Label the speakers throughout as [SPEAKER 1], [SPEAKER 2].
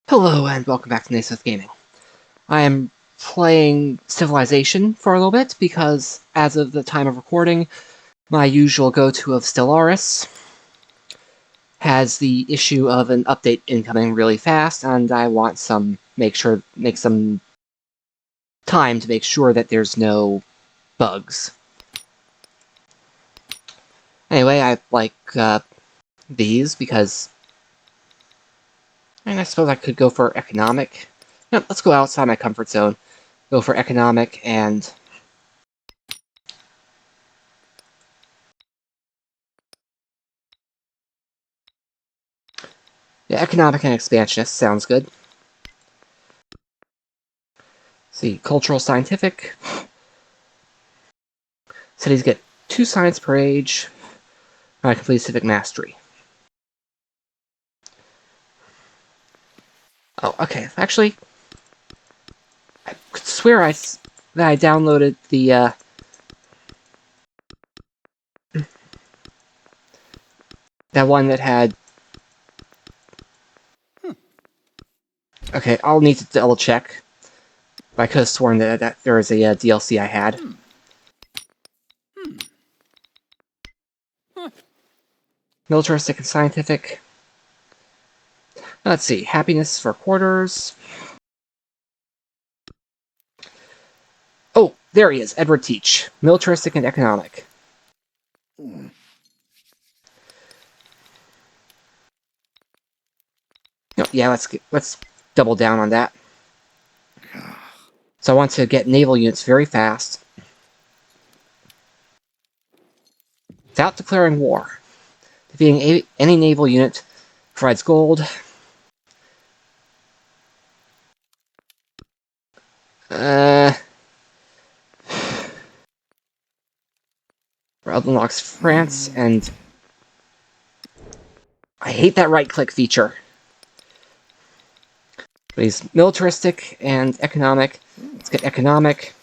[SPEAKER 1] Hello and welcome back to Naysmith Gaming. I am playing Civilization for a little bit because, as of the time of recording, my usual go-to of Stellaris has the issue of an update incoming really fast, and I want make some time to make sure that there's no bugs. Anyway, I like these because, and I suppose I could go for economic. No, let's go outside my comfort zone. Go for economic and... yeah, economic and expansionist sounds good. See, cultural scientific. Cities get 2 science per age. I complete civic mastery. Oh, okay. Actually, I could swear that I downloaded the that one that had... Okay, I'll need to double check. But I could have sworn that there was a DLC I had. Militaristic and scientific. Let's see. Happiness for quarters. Oh, there he is. Edward Teach. Militaristic and economic. No, yeah, let's double down on that. So I want to get naval units very fast. Without declaring war. Defeating any naval unit provides gold. Unlocks France, and I hate that right-click feature. But he's militaristic and economic. Let's get economic.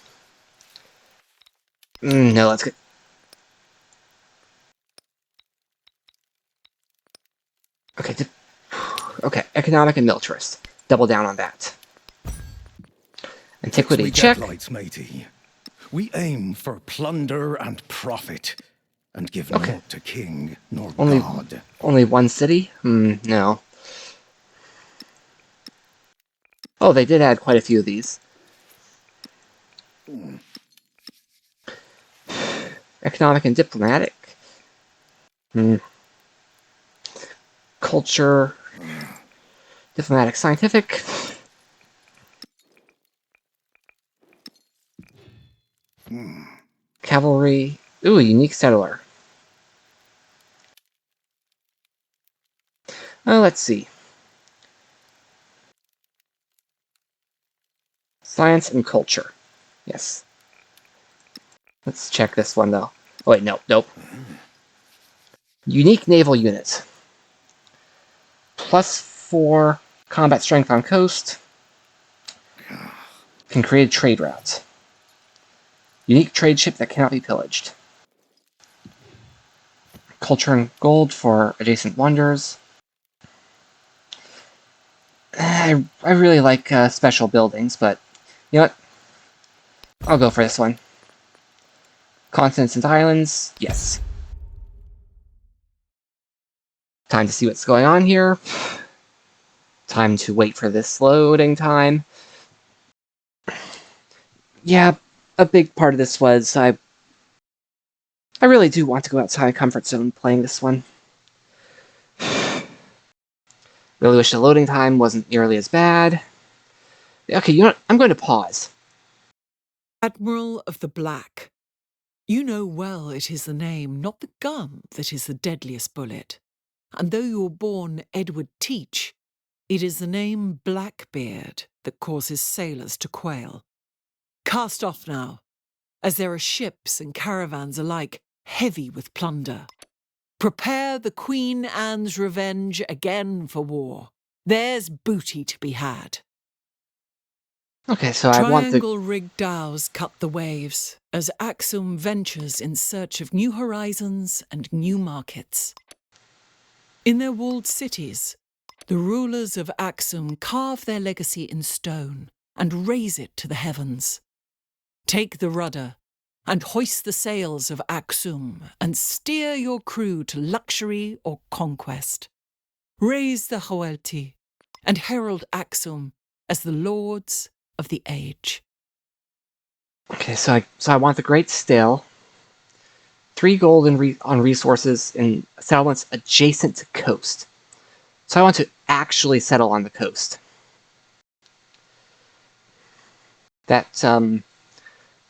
[SPEAKER 1] No, let's get... Okay, economic and militarist. Double down on that. Antiquity, check.
[SPEAKER 2] Lights, matey. We aim for plunder and profit, and give naught to king nor god.
[SPEAKER 1] Only one city? No. Oh, they did add quite a few of these. Economic and diplomatic. Culture. Diplomatic, scientific. Cavalry. Ooh, unique settler. Let's see. Science and culture. Yes. Let's check this one, though. Oh, wait, nope. Unique naval unit. +4 combat strength on coast. Can create a trade route. Unique trade ship that cannot be pillaged. Culture and gold for adjacent wonders. I really like special buildings, but you know what? I'll go for this one. Continents and islands, yes. Time to see what's going on here. Time to wait for this loading time. Yeah, a big part of this was I really do want to go outside my comfort zone playing this one. Really wish the loading time wasn't nearly as bad. Okay, you know what? I'm going to pause.
[SPEAKER 3] Admiral of the Black. You know well it is the name, not the gun, that is the deadliest bullet. And though you were born Edward Teach, it is the name Blackbeard that causes sailors to quail. Cast off now, as there are ships and caravans alike heavy with plunder. Prepare the Queen Anne's revenge again for war. There's booty to be had.
[SPEAKER 1] Okay, so I want the...
[SPEAKER 3] Triangle-rigged dhows cut the waves, as Axum ventures in search of new horizons and new markets. In their walled cities, The rulers of Axum carve their legacy in stone and raise it to the heavens. Take the rudder and hoist the sails of Axum and steer your crew to luxury or conquest. Raise the cruelty and herald Axum as the lords of the age.
[SPEAKER 1] Okay, so I want the Great Still. 3 gold on resources in settlements adjacent to coast. So I want to actually settle on the coast. That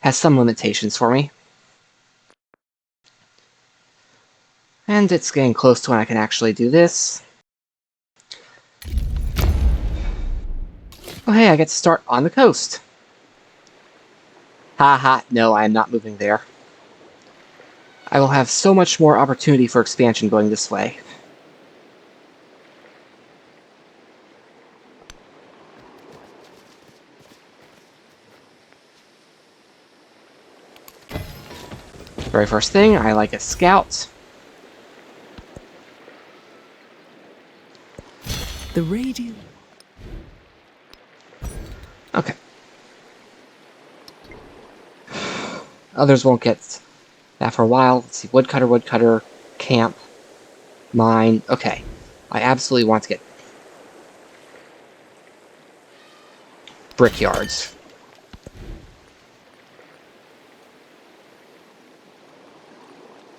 [SPEAKER 1] has some limitations for me. And it's getting close to when I can actually do this. Oh hey, I get to start on the coast. Haha, no, I am not moving there. I will have so much more opportunity for expansion going this way. Very first thing, I like a scout.
[SPEAKER 3] The radio.
[SPEAKER 1] Okay. Others won't get that for a while. Let's see, woodcutter, camp, mine. Okay. I absolutely want to get brickyards.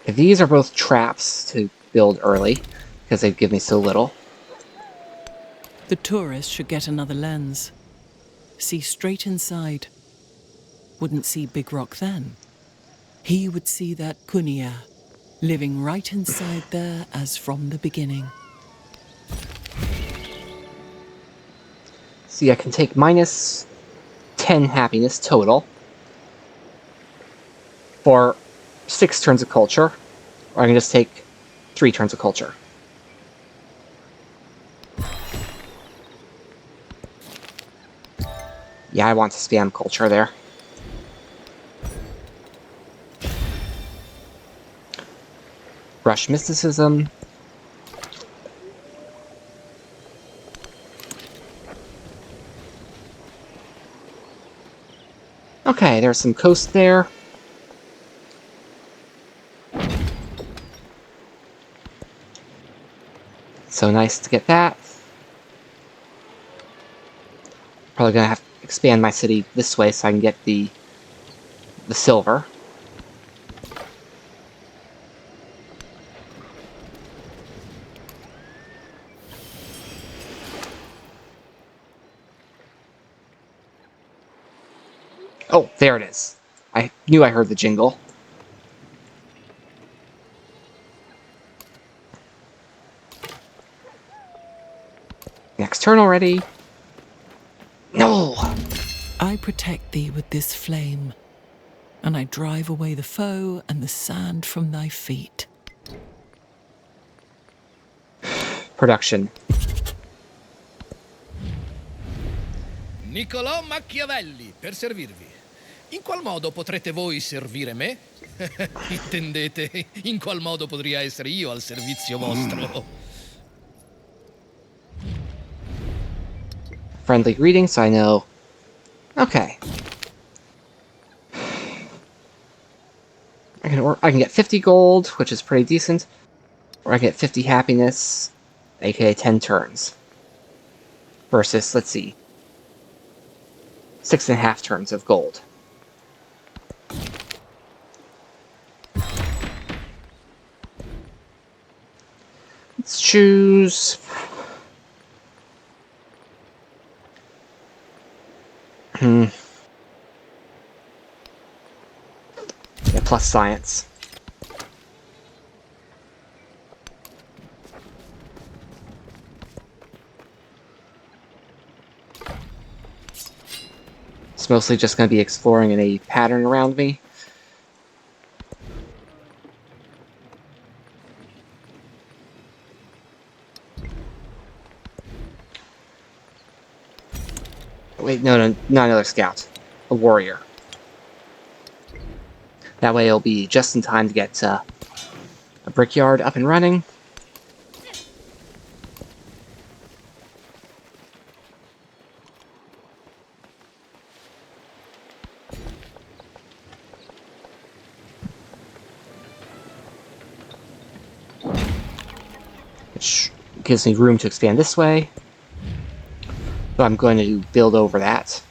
[SPEAKER 1] These are both traps to build early, because they give me so little.
[SPEAKER 3] The tourist should get another lens. See straight inside. Wouldn't see Big Rock then. He would see that Kunia, living right inside there as from the beginning.
[SPEAKER 1] See, I can take minus 10 happiness total for 6 turns of culture, or I can just take 3 turns of culture. Yeah, I want to spam culture there. Brush mysticism. Okay, there's some coast there. So nice to get that. Probably gonna have to expand my city this way so I can get the silver. Oh, there it is. I knew I heard the jingle. Next turn already. No!
[SPEAKER 3] I protect thee with this flame, and I drive away the foe and the sand from thy feet.
[SPEAKER 1] Production.
[SPEAKER 4] Niccolò Machiavelli, per servirvi. In qual modo potrete voi servire me? Intendete, in qual modo potrei essere io al servizio vostro?
[SPEAKER 1] Friendly greeting, so I know. Okay. I can get 50 gold, which is pretty decent. Or I can get 50 happiness, aka 10 turns. Versus, let's see, 6.5 turns of gold. Let's choose... Yeah, plus science. It's mostly just going to be exploring a pattern around me. Wait, no, not another scout. A warrior. That way it'll be just in time to get a brickyard up and running. gives me room to expand this way. So I'm going to build over that.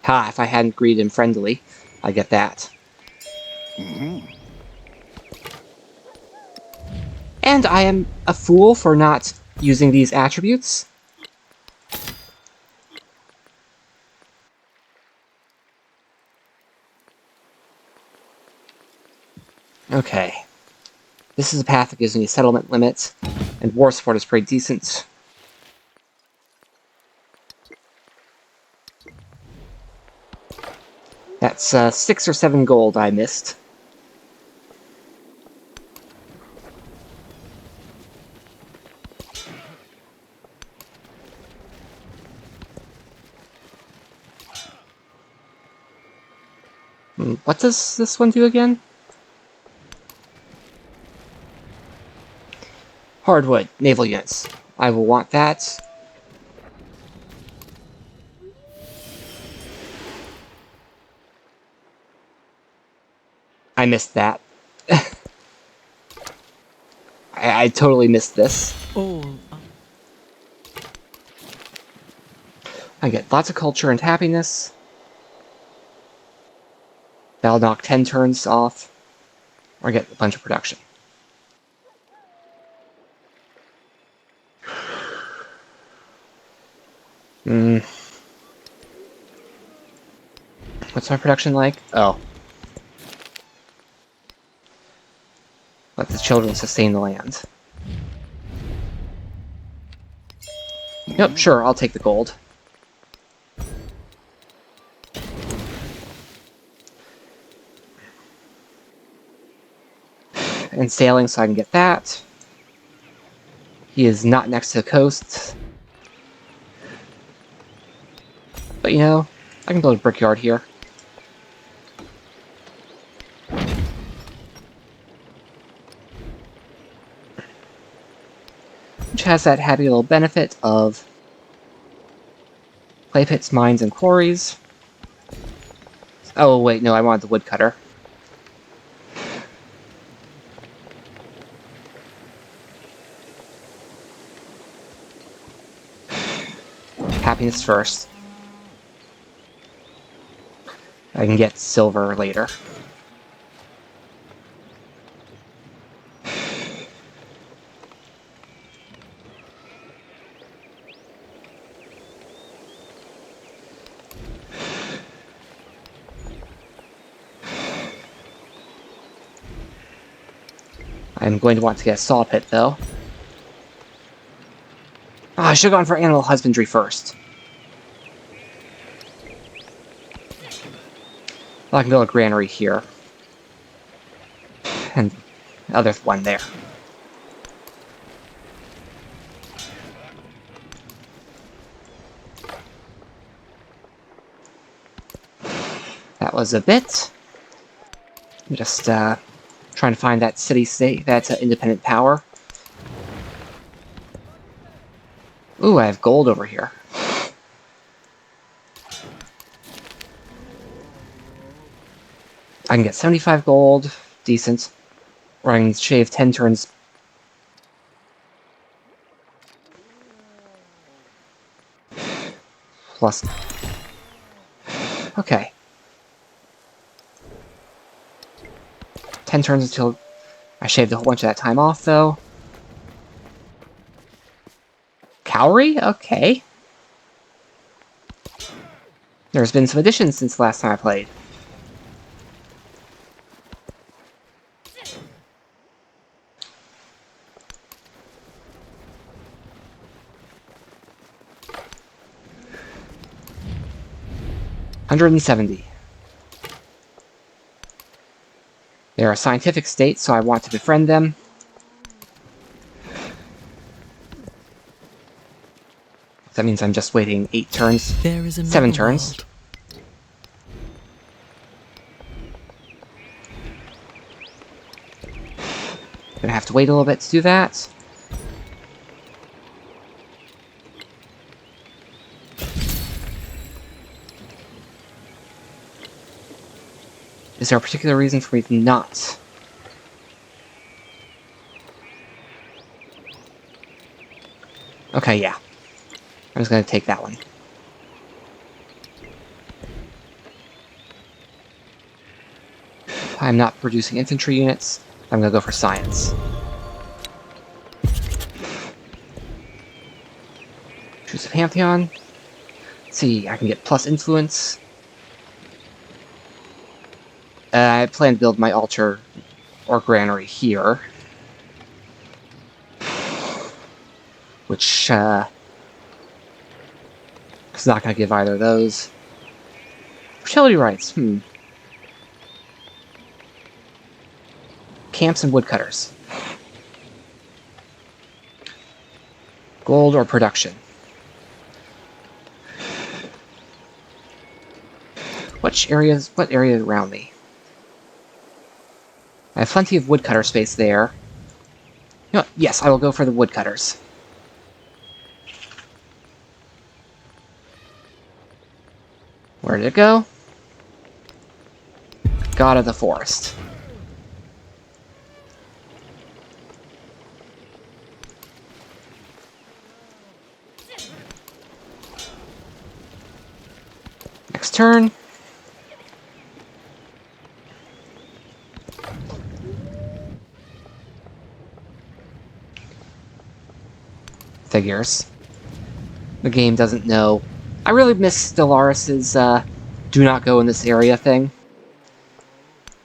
[SPEAKER 1] Ha, if I hadn't greeted him friendly, I get that. And I am a fool for not using these attributes. Okay. This is a path that gives me a settlement limit, and war support is pretty decent. That's 6 or 7 gold I missed. What does this one do again? Hardwood, naval units. I will want that. I missed that. I totally missed this.
[SPEAKER 3] All.
[SPEAKER 1] I get lots of culture and happiness. That'll knock 10 turns off. Or get a bunch of production. What's my production like? Oh. Let the children sustain the land. Yep, sure, I'll take the gold. And sailing, so I can get that. He is not next to the coast. But you know, I can build a brickyard here. Which has that happy little benefit of clay pits, mines, and quarries. Oh wait, no, I wanted the woodcutter. Happiness first. I can get silver later. I'm going to want to get a saw pit, though. Oh, I should have gone for animal husbandry first. Well, I can build a granary here. And the other one there. That was a bit. I'm just trying to find that city-state, that's independent power. Ooh, I have gold over here. I can get 75 gold, decent. Or I can shave 10 turns. Plus. Okay. 10 turns until I shaved a whole bunch of that time off, though. Cowrie? Okay. There's been some additions since the last time I played. $170. They're a scientific state, so I want to befriend them. That means I'm just waiting 8 turns.
[SPEAKER 3] There is
[SPEAKER 1] 7 turns.
[SPEAKER 3] World.
[SPEAKER 1] Gonna have to wait a little bit to do that. Is there a particular reason for me to not? Okay, yeah. I'm just gonna take that one. I'm not producing infantry units. I'm gonna go for science. Choose a Pantheon. Let's see, I can get plus influence. I plan to build my altar or granary here. Which, is not gonna give either of those. Fertility rights, Camps and woodcutters. Gold or production. What area around me? I have plenty of woodcutter space there. You know what? Yes, I will go for the woodcutters. Where did it go? God of the Forest. Next turn. Figures. The game doesn't know. I really miss Stellaris's do not go in this area thing.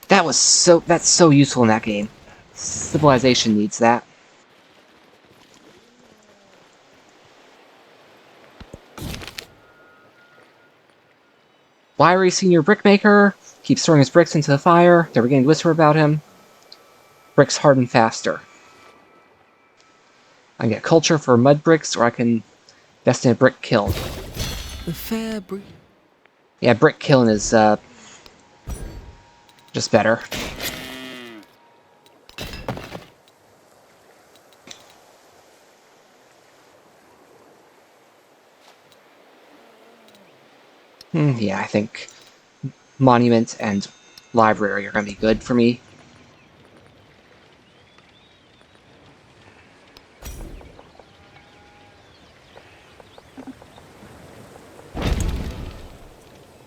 [SPEAKER 1] That's so useful in that game. Civilization needs that. Wiry Senior Brickmaker keeps throwing his bricks into the fire. They're beginning to whisper about him. Bricks harden faster. I can get culture for mud bricks, or I can invest in a brick kiln.
[SPEAKER 3] The fair breed.
[SPEAKER 1] Yeah, brick kiln is just better. Yeah, I think monument and library are going to be good for me.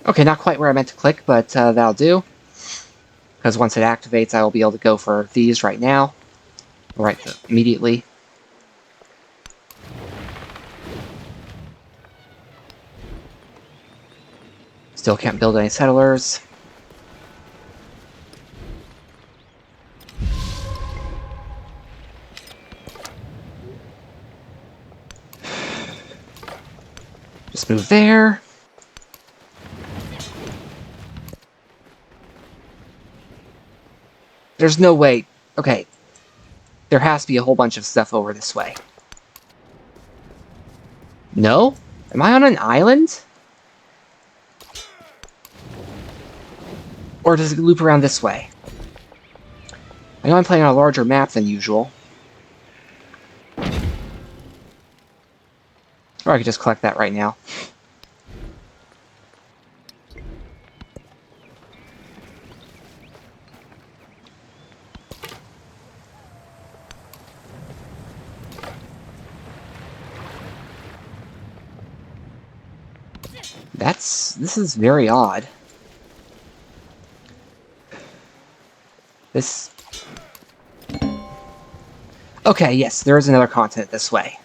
[SPEAKER 1] Okay, not quite where I meant to click, but that'll do. Because once it activates, I will be able to go for these right now. Right, immediately. Still can't build any settlers. Just move there. There's no way. Okay. There has to be a whole bunch of stuff over this way. No? Am I on an island? Or does it loop around this way? I know I'm playing on a larger map than usual. Or I could just collect that right now. This is very odd. This... Okay, yes, there is another continent this way.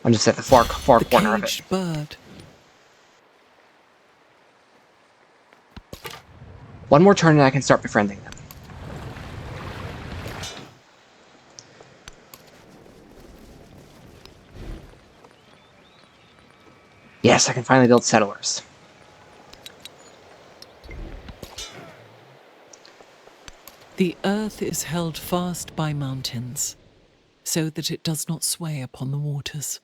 [SPEAKER 1] I'm just at the far corner of it.
[SPEAKER 3] Bird.
[SPEAKER 1] One more turn and I can start befriending them. Yes, I can finally build settlers.
[SPEAKER 3] The earth is held fast by mountains, so that it does not sway upon the waters.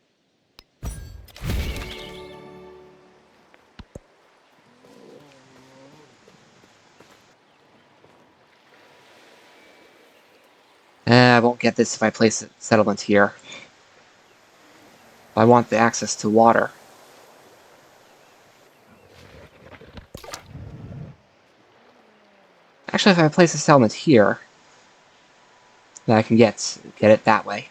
[SPEAKER 1] I won't get this if I place a settlement here. I want the access to water. Actually, if I place a settlement here, then I can get it that way.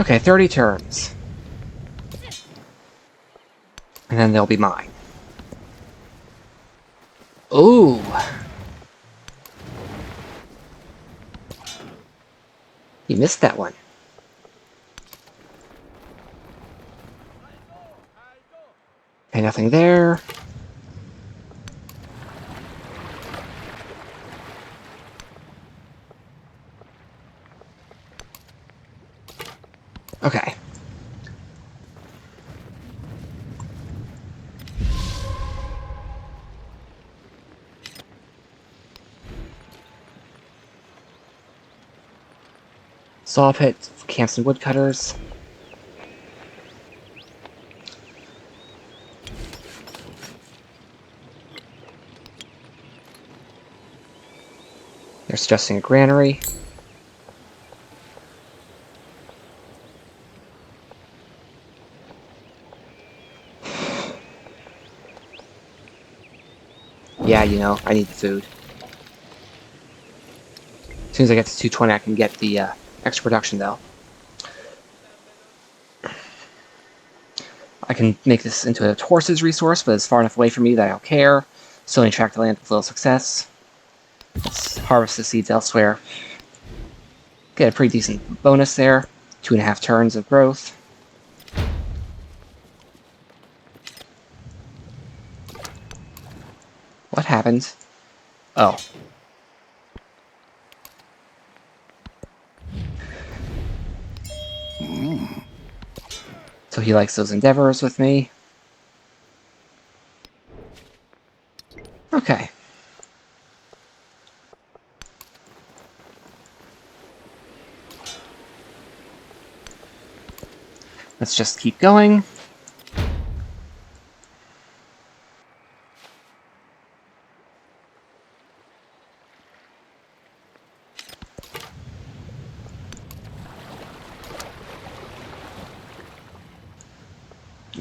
[SPEAKER 1] Okay, 30 turns. And then they'll be mine. Ooh! You missed that one. Okay, nothing there. Okay. Saw pit, camps and woodcutters. They're suggesting a granary. Yeah, you know, I need the food. As soon as I get to 220, I can get the extra production, though. I can make this into a horses resource, but it's far enough away from me that I don't care. Still only track the land with little success. Let's harvest the seeds elsewhere. Get a pretty decent bonus there. 2.5 turns of growth. What happened? Oh. So he likes those endeavors with me. Okay. Let's just keep going.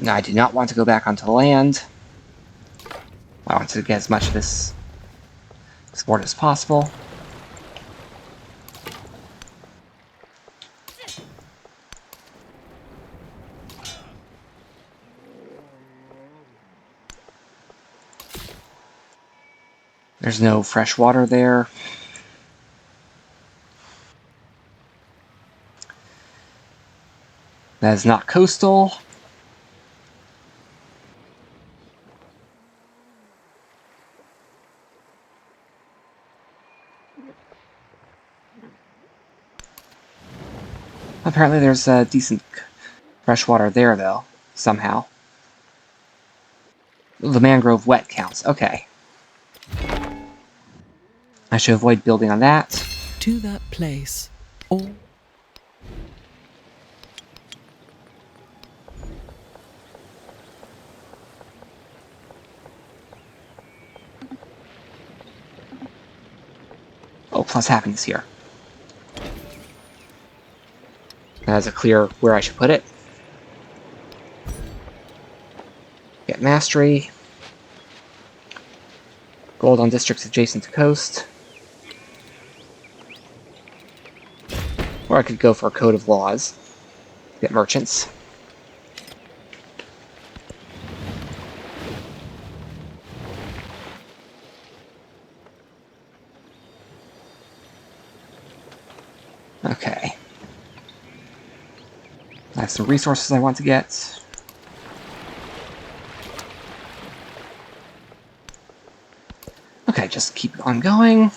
[SPEAKER 1] Now, I do not want to go back onto land. I want to get as much of this explored as possible. There's no fresh water there. That is not coastal. Apparently there's decent fresh water there, though, somehow. The mangrove wet counts. Okay. I should avoid building on that.
[SPEAKER 3] To that place, or
[SPEAKER 1] Oh, plus happiness here. That is a clear where I should put it. Get mastery. Gold on districts adjacent to coast. Or I could go for a code of laws. Get merchants. Okay. I have some resources I want to get. Okay, just keep on going.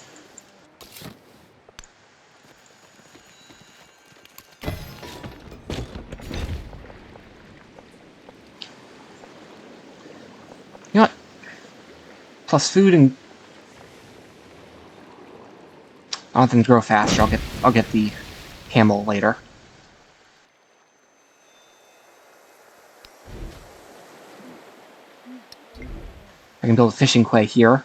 [SPEAKER 1] You know what? Plus food and I want them to grow faster. I'll get the camel later. I can build a fishing quay here.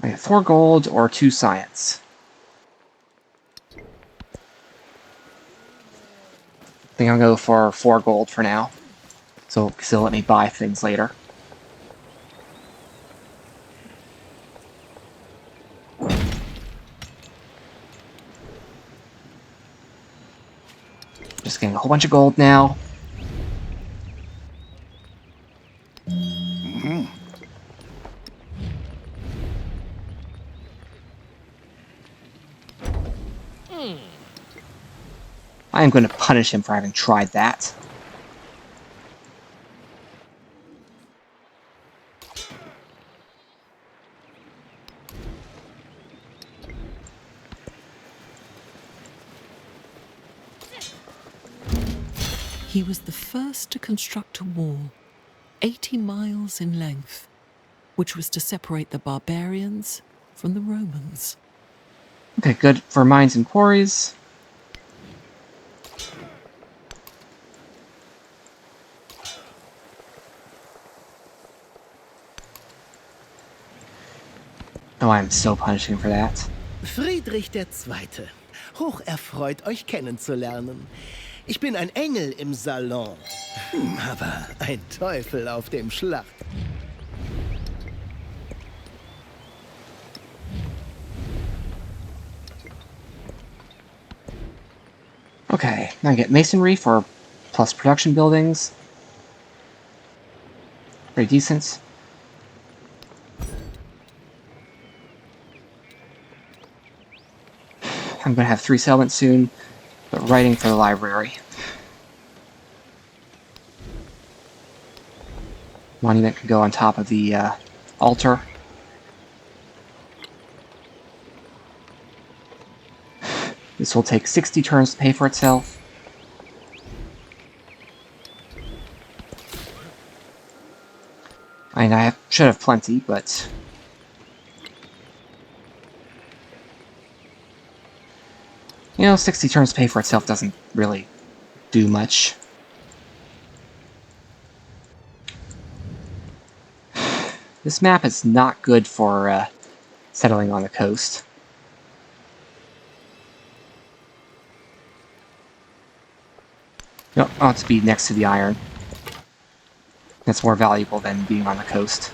[SPEAKER 1] I get 4 gold or 2 science. I think I'll go for 4 gold for now. So they'll let me buy things later. Just getting a whole bunch of gold now. I am going to punish him for having tried that.
[SPEAKER 3] He was the first to construct a wall, 80 miles in length, which was to separate the barbarians from the Romans.
[SPEAKER 1] Okay, good for mines and quarries. Oh, I'm so punishing for that.
[SPEAKER 5] Friedrich II. Hocherfreut, euch kennenzulernen. Ich bin ein Engel im Salon, aber ein Teufel auf dem Schlacht.
[SPEAKER 1] Okay, now I get masonry for plus production buildings. Pretty decent. I'm going to have 3 settlements soon, but writing for the library. Monument can go on top of the altar. This will take 60 turns to pay for itself. I mean, should have plenty, but... You know, 60 turns to pay for itself doesn't really do much. This map is not good for settling on the coast. No, I want to be next to the iron. That's more valuable than being on the coast.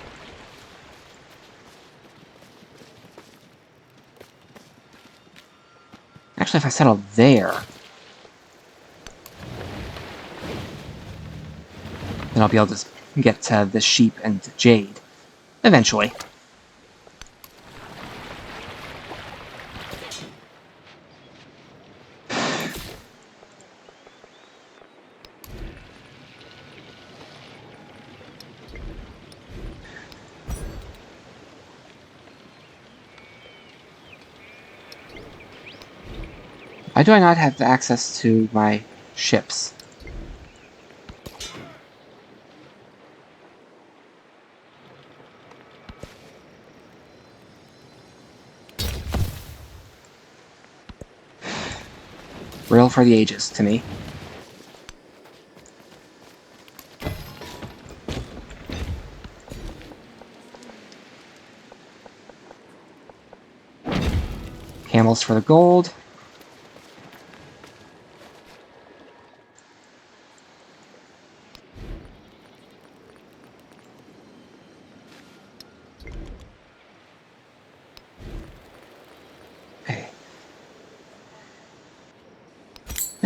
[SPEAKER 1] Actually, if I settle there, then I'll be able to get the sheep and the jade. Eventually. Why do I not have access to my ships? Real for the ages to me. Camels for the gold.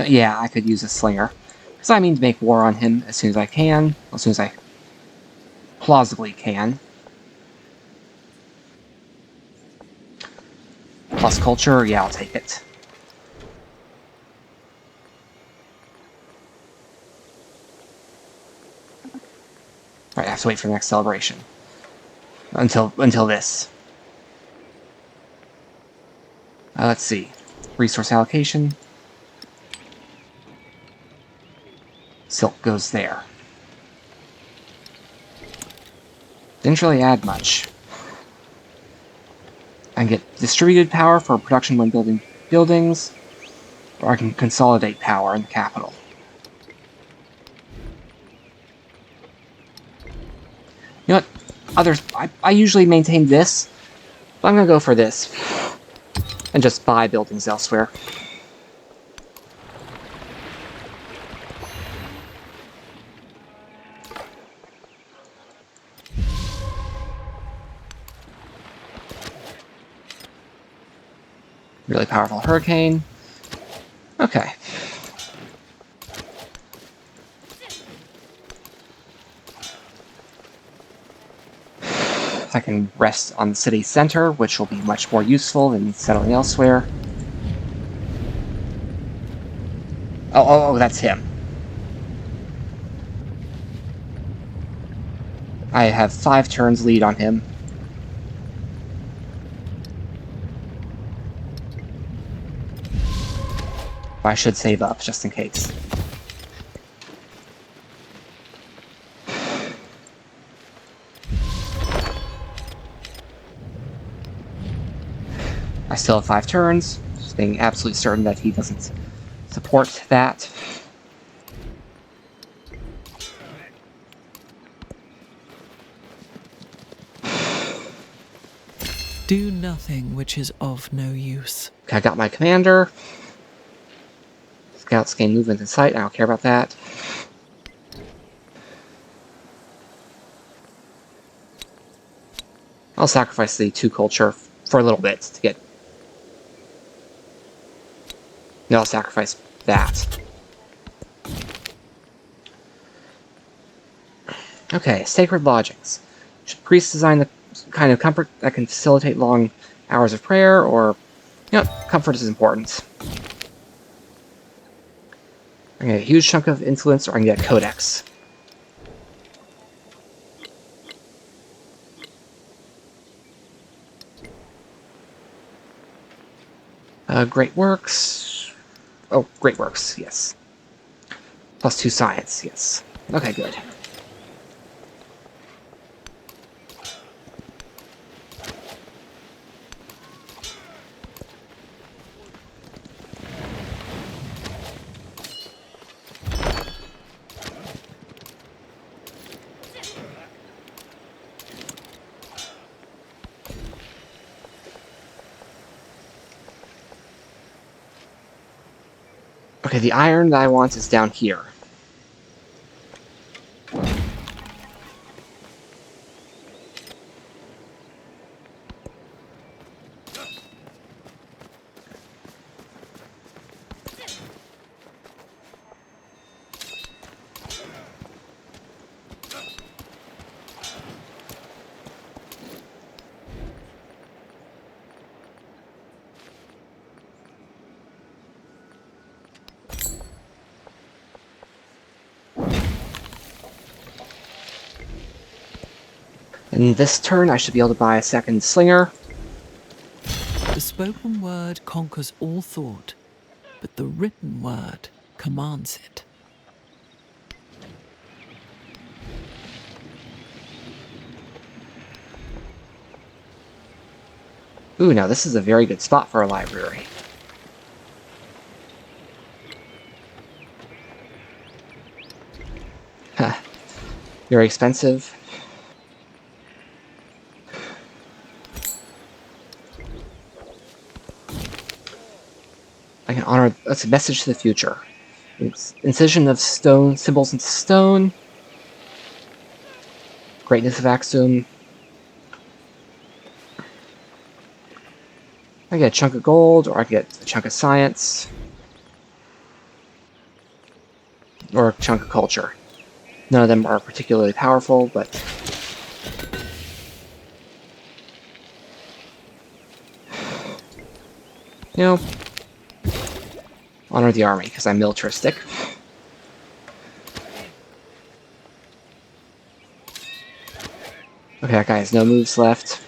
[SPEAKER 1] Yeah, I could use a slinger. Because I mean to make war on him as soon as I can. As soon as I plausibly can. Plus culture, yeah, I'll take it. Alright, I have to wait for the next celebration. Until this. Let's see. Resource allocation. Silk goes there. Didn't really add much. I can get distributed power for production when building buildings, or I can consolidate power in the capital. You know what? Others, I usually maintain this, but I'm gonna go for this. And just buy buildings elsewhere. Really powerful hurricane. Okay. I can rest on the city center, which will be much more useful than settling elsewhere. Oh, that's him. I have 5 turns lead on him. I should save up, just in case. I still have 5 turns, just being absolutely certain that he doesn't support that.
[SPEAKER 3] Do nothing which is of no use.
[SPEAKER 1] Okay, I got my commander. Scouts gain movement in sight, I don't care about that. I'll sacrifice the 2 culture for a little bit to get... No, I'll sacrifice that. Okay, sacred lodgings. Should priests design the kind of comfort that can facilitate long hours of prayer, or... You know, comfort is important. I can get a huge chunk of influence, or I can get a codex. Great works. Oh, great works, yes. +2 science, yes. Okay, good. Okay, the iron that I want is down here. In this turn, I should be able to buy a second slinger.
[SPEAKER 3] The spoken word conquers all thought, but the written word commands it.
[SPEAKER 1] Ooh, now this is a very good spot for a library. Huh. Very expensive. I can honor... That's a message to the future. It's incision of stone, symbols into stone. Greatness of Axum. I get a chunk of gold, or I can get a chunk of science. Or a chunk of culture. None of them are particularly powerful, but... You know... Honor the army, because I'm militaristic. Okay, that guy has no moves left.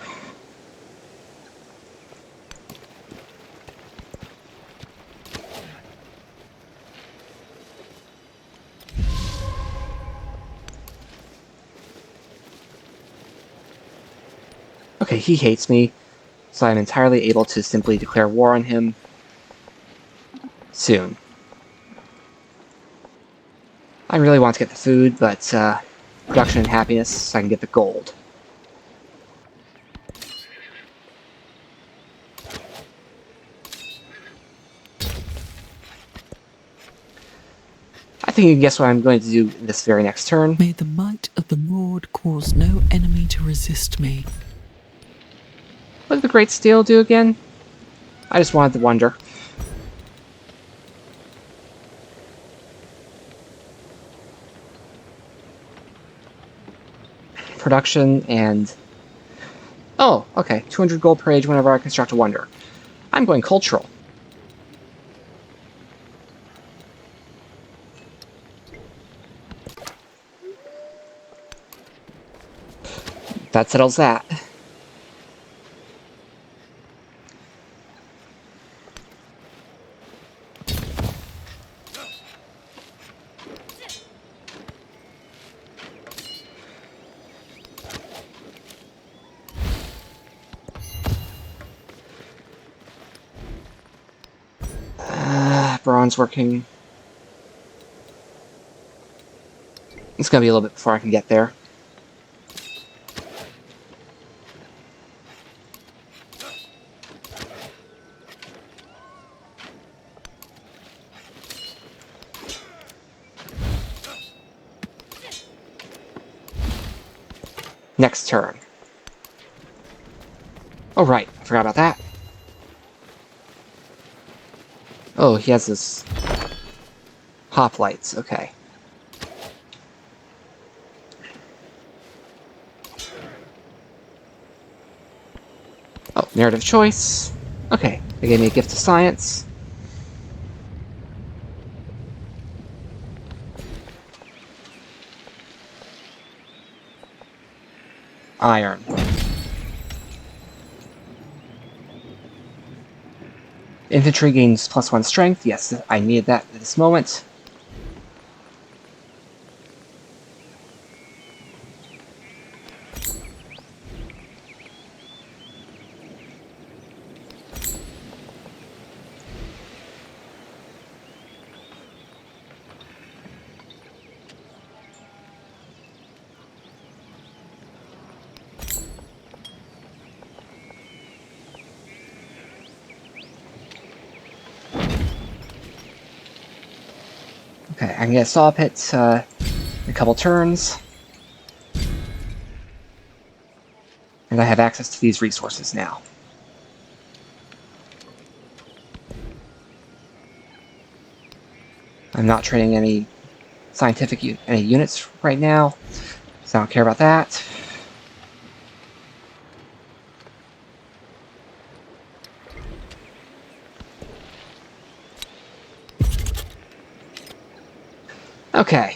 [SPEAKER 1] Okay, he hates me, so I'm entirely able to simply declare war on him soon. I really want to get the food, but production and happiness, so I can get the gold. I think you can guess what I'm going to do this very next turn.
[SPEAKER 3] May the might of the Lord cause no enemy to resist me.
[SPEAKER 1] What did the Great Steel do again? I just wanted to wonder. Production and Oh, okay. 200 gold per age whenever I construct a wonder. I'm going cultural. That settles that. Bronze working. It's gonna be a little bit before I can get there. Next turn. Oh, right. I forgot about that. Oh, he has this... hoplites. Okay. Oh, narrative choice. Okay. They gave me a gift of science. Iron. Infantry gains +1 strength. Yes, I needed that at this moment. Okay, I can get a saw pit in a couple turns. And I have access to these resources now. I'm not training any scientific units right now, so I don't care about that. Okay.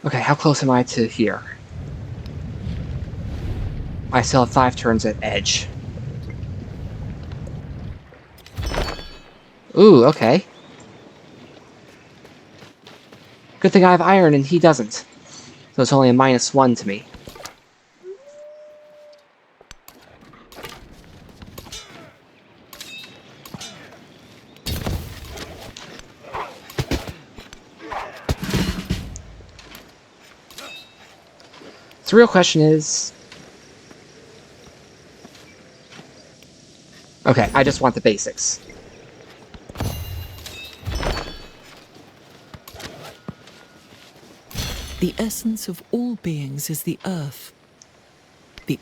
[SPEAKER 1] Okay, how close am I to here? I still have 5 turns at edge. Ooh, okay. Good thing I have iron and he doesn't. So it's only a -1 to me. So the real question is... Okay, I just want the basics.
[SPEAKER 3] The essence of all beings is the earth. The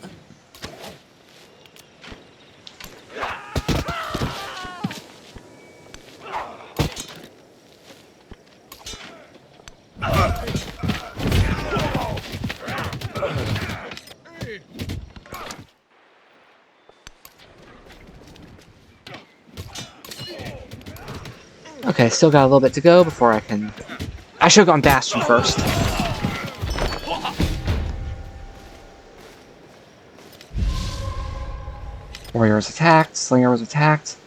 [SPEAKER 1] Okay, still got a little bit to go before I can... I should have gone Bastion first. Warrior was attacked, Slinger was attacked.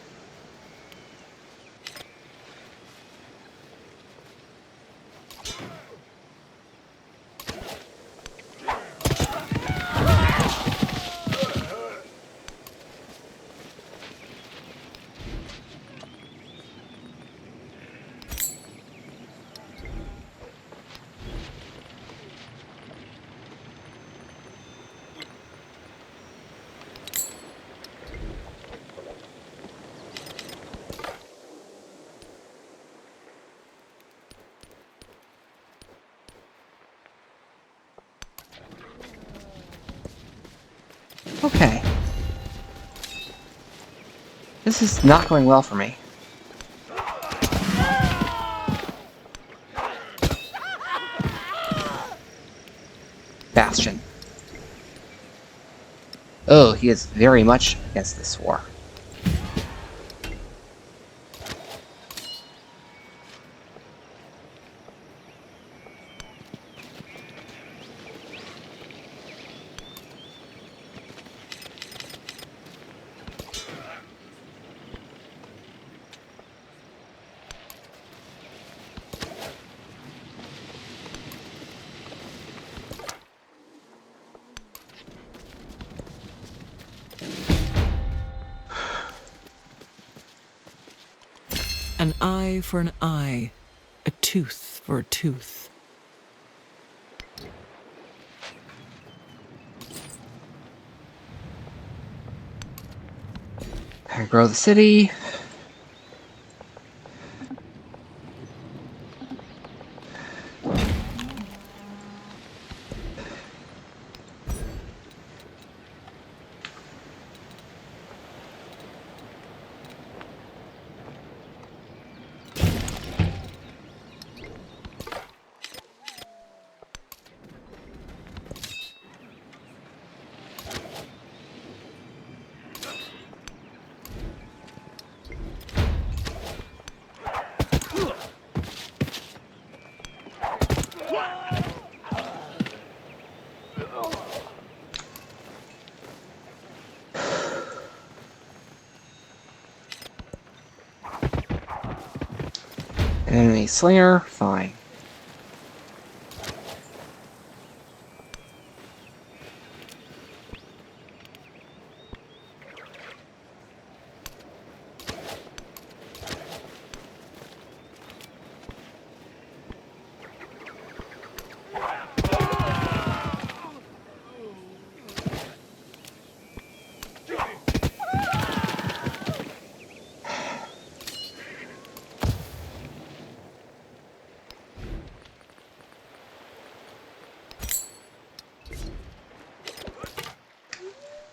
[SPEAKER 1] This is not going well for me. Bastion. Oh, he is very much against this war.
[SPEAKER 3] An eye for an eye, a tooth for a tooth.
[SPEAKER 1] And grow the city. Enemy slinger, fine.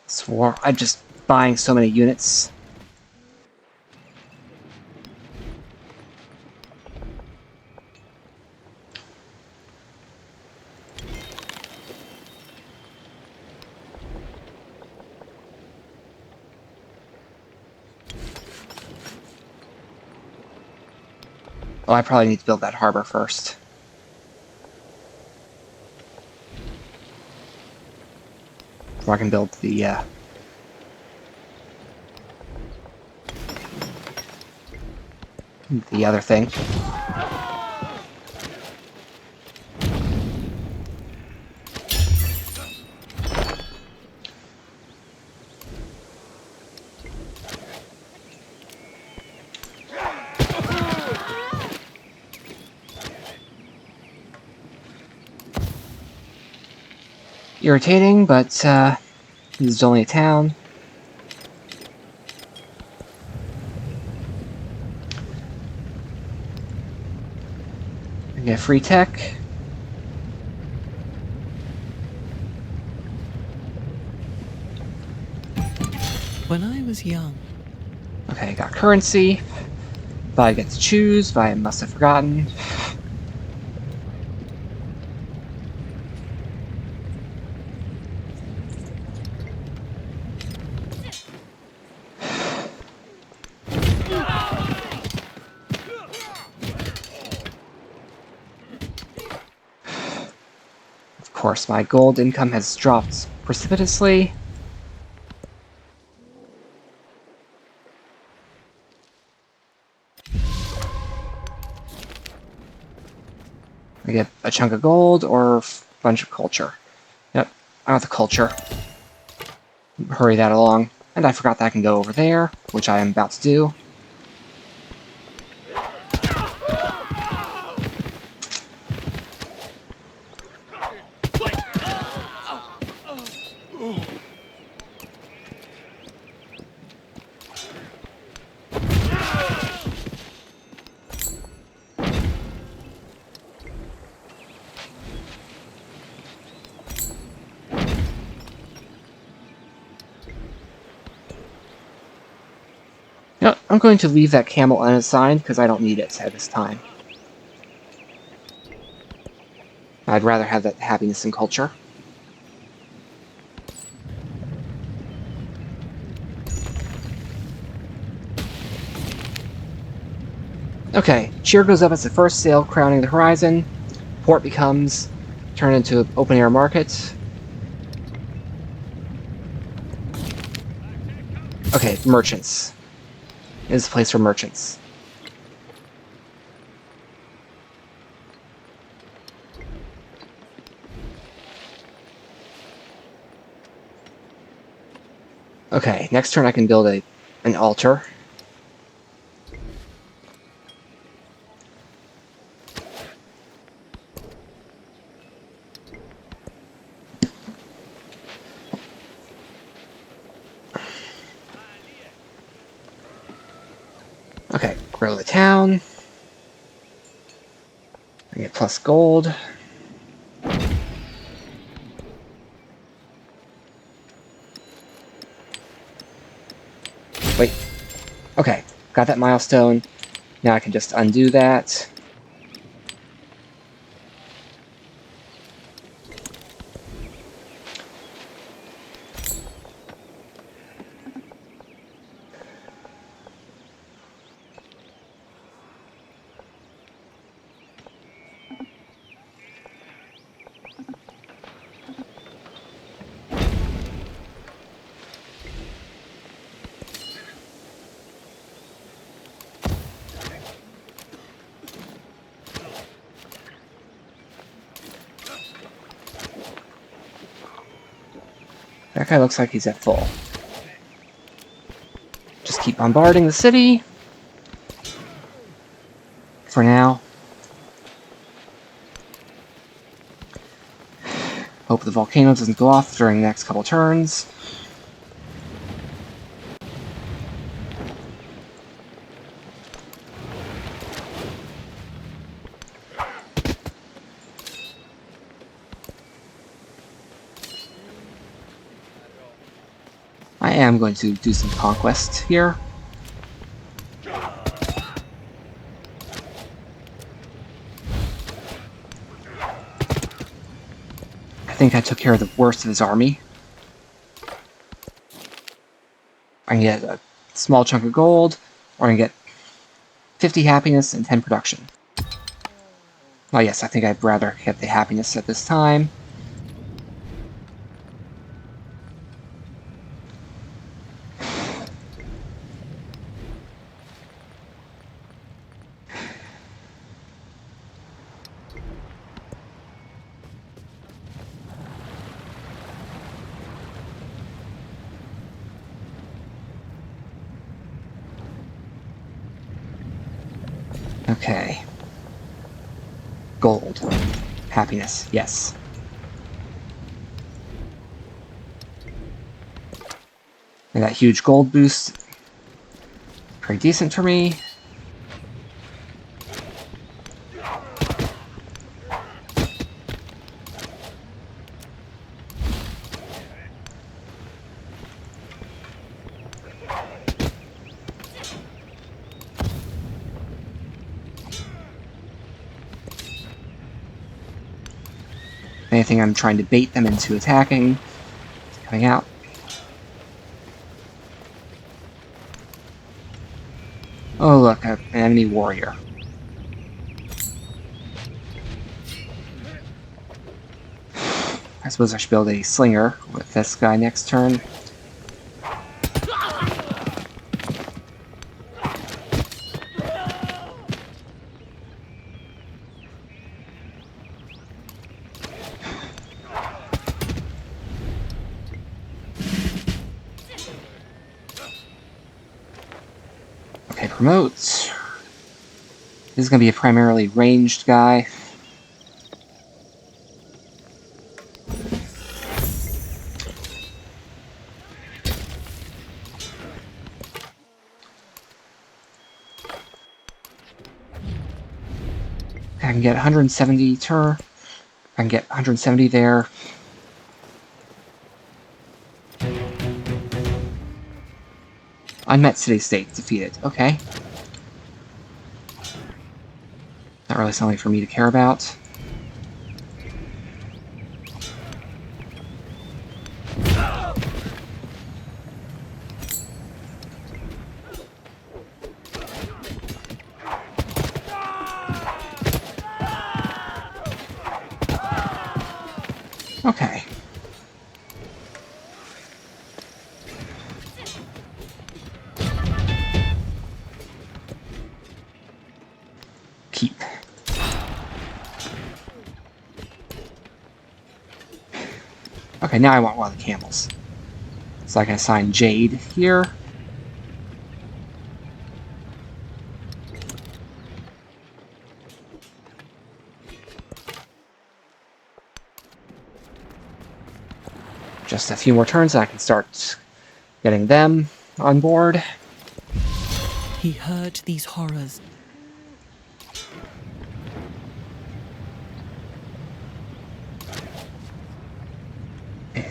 [SPEAKER 1] Swore I'm just buying so many units. Oh, I probably need to build that harbor first. Before I can build the other thing. Irritating, but this is only a town. I get free tech.
[SPEAKER 3] When I was young.
[SPEAKER 1] Okay, got currency. But I get to choose, but I must have forgotten. Of course, my gold income has dropped precipitously. I get a chunk of gold or a bunch of culture. Yep, I want the culture. Hurry that along. And I forgot that I can go over there, which I am about to do. know, I'm going to leave that camel unassigned because I don't need it at this time. I'd rather have that happiness and culture. Okay, cheer goes up as the first sail crowning the horizon. Port becomes turned into an open-air market. Okay, merchants. This is a place for merchants. Okay, next turn I can build an altar. Okay, grow the town. I get plus gold. Wait. Okay, got that milestone. Now I can just undo that. That guy looks like he's at full. Just keep bombarding the city. For now. Hope the volcano doesn't go off during the next couple turns. I am going to do some conquest here. I think I took care of the worst of his army. I can get a small chunk of gold, or I can get 50 happiness and 10 production. Oh yes, I think I'd rather get the happiness at this time. Okay. Gold. Happiness, yes. And that huge gold boost. Pretty decent for me. Anything I'm trying to bait them into attacking, coming out. Oh look, an enemy warrior. I suppose I should build a slinger with this guy next turn. Okay, promote. This is going to be a primarily ranged guy. I can get 170 tur. I can get 170 there. Unmet city-state defeated. Okay. Not really something for me to care about. Okay. Keep. Okay, now I want one of the camels. So I can assign Jade here. Just a few more turns and I can start getting them on board.
[SPEAKER 3] He heard these horrors.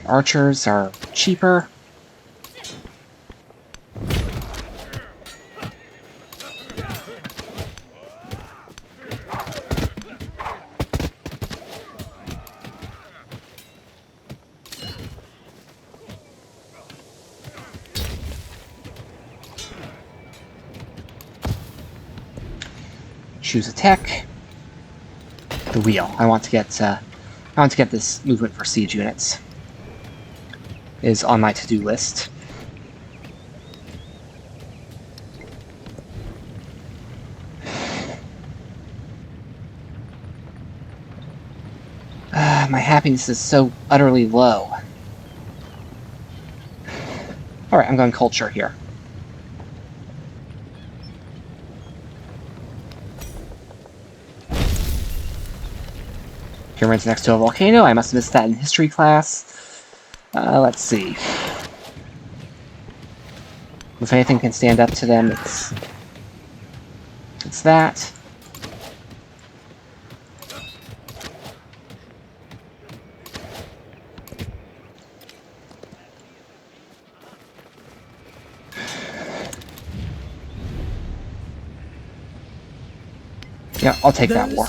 [SPEAKER 1] Archers are cheaper. Choose a tech. The wheel. I want to get this movement for siege units. Is on my to-do list. My happiness is so utterly low. Alright, I'm going culture here. Pyramids next to a volcano. I must have missed that in history class. Let's see. If anything can stand up to them, it's that. Yeah, I'll take that war.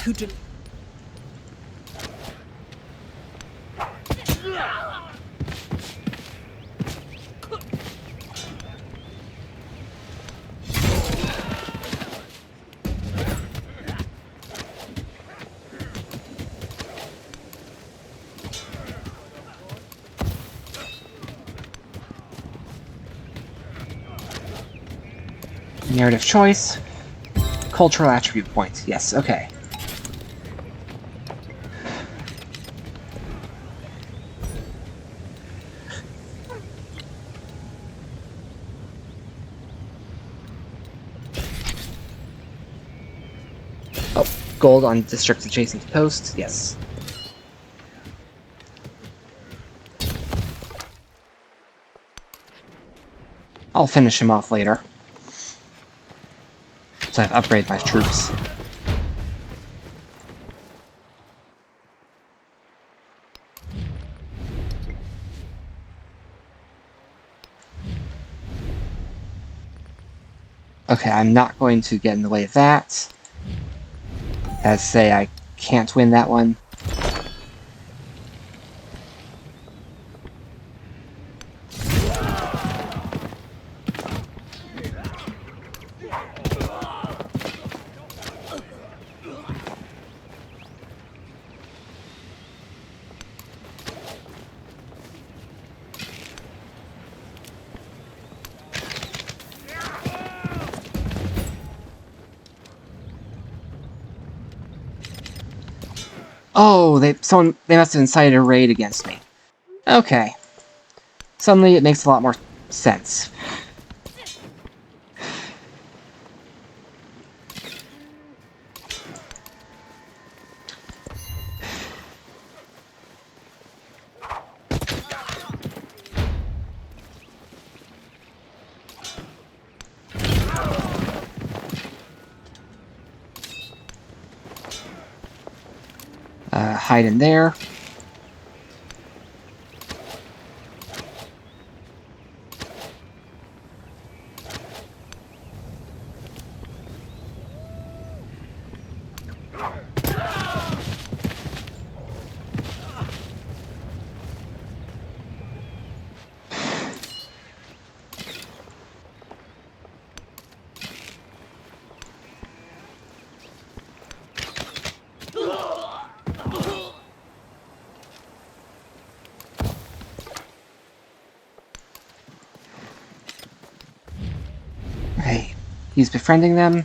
[SPEAKER 1] Narrative choice. Cultural attribute points. Yes, okay. Oh, gold on districts adjacent to posts. Yes. I'll finish him off later. So I've upgraded my troops. Okay, I'm not going to get in the way of that. As say, I can't win that one. Oh, they must have incited a raid against me. Okay. Suddenly it makes a lot more sense. Hide in there. He's befriending them.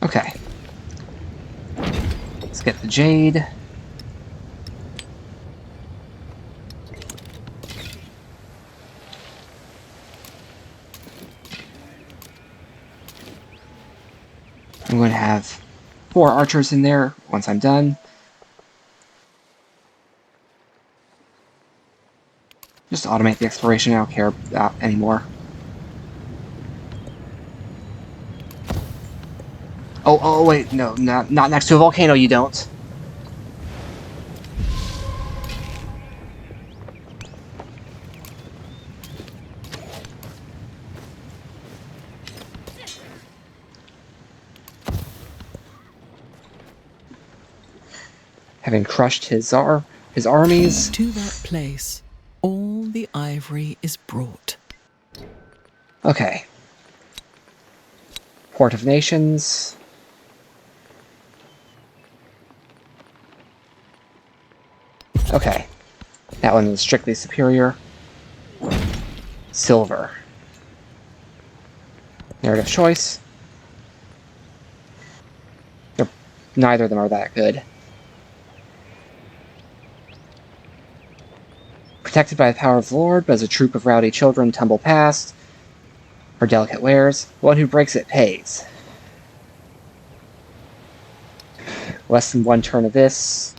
[SPEAKER 1] Okay. Let's get the jade. I'm going to have 4 archers in there once I'm done. Just automate the exploration, I don't care about anymore. Oh, wait, no, not next to a volcano, you don't. Having crushed his armies.
[SPEAKER 3] To that place, all the ivory is brought.
[SPEAKER 1] Okay. Port of Nations. Okay. That one is strictly superior. Silver. Narrative choice. Neither of them are that good. Protected by the power of the Lord, but as a troop of rowdy children tumble past her delicate wares, one who breaks it pays. Less than 1 turn of this.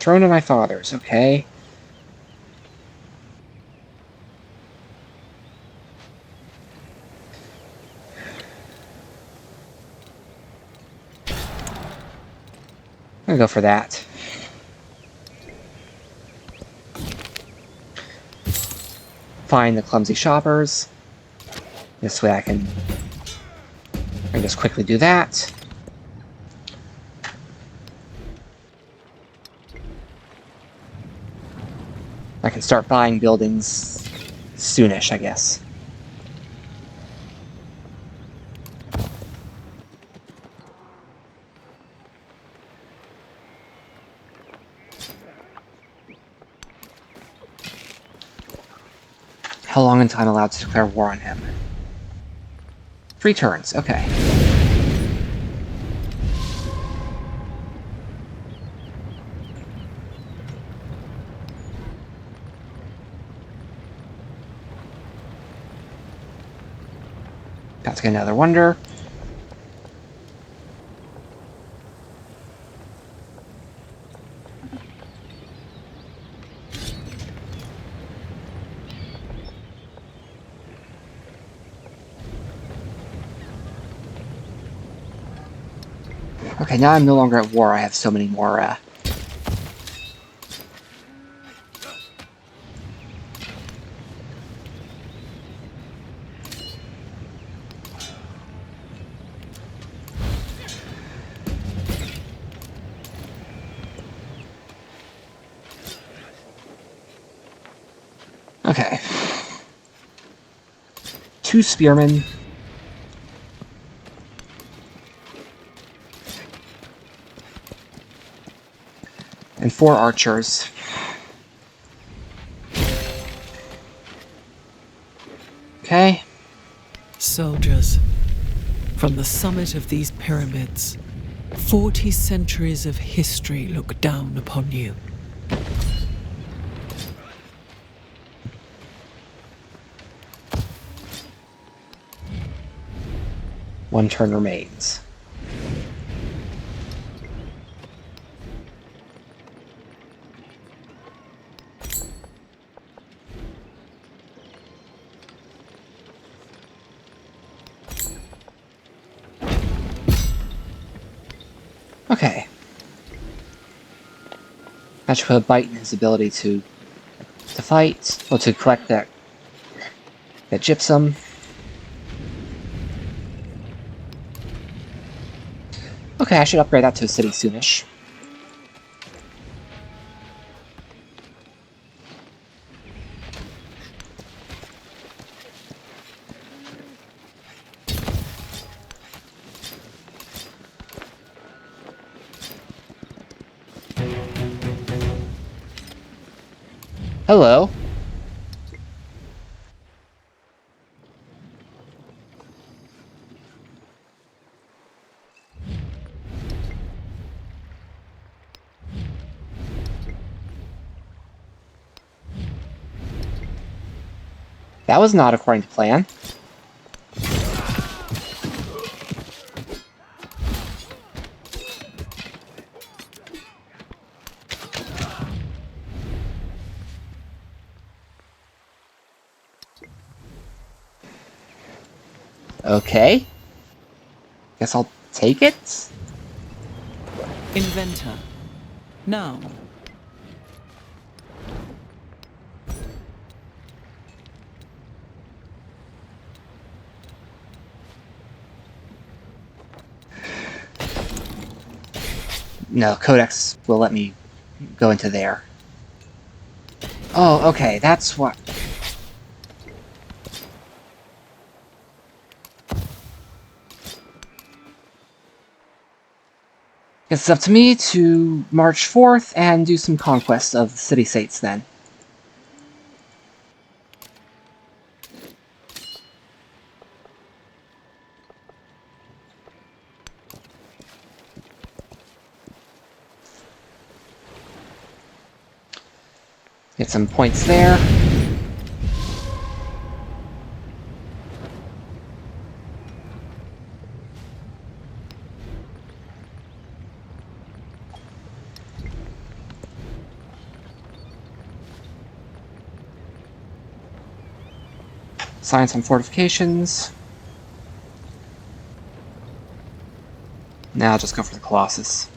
[SPEAKER 1] Throne of my fathers, okay. I'm gonna go for that. Find the clumsy shoppers. This way I can just quickly do that. I can start buying buildings soonish, I guess. How long until I'm allowed to declare war on him? 3 turns, okay. Got to get another wonder. Okay, now I'm no longer at war. I have so many more, Okay. 2 spearmen. And 4 archers. Okay.
[SPEAKER 3] Soldiers, from the summit of these pyramids, 40 centuries of history look down upon you.
[SPEAKER 1] One turn remains. Okay. That should put a bite in his ability to fight, or to collect that gypsum. Okay, I should upgrade that to a city soonish. Hello. That was not according to plan. Okay. Guess I'll take it?
[SPEAKER 3] Inventor. Noun.
[SPEAKER 1] No, Codex will let me go into there. Oh, okay, that's what... Guess it's up to me to march forth and do some conquest of the city-states then. Get some points there. Science on fortifications. Now I'll just go for the Colossus.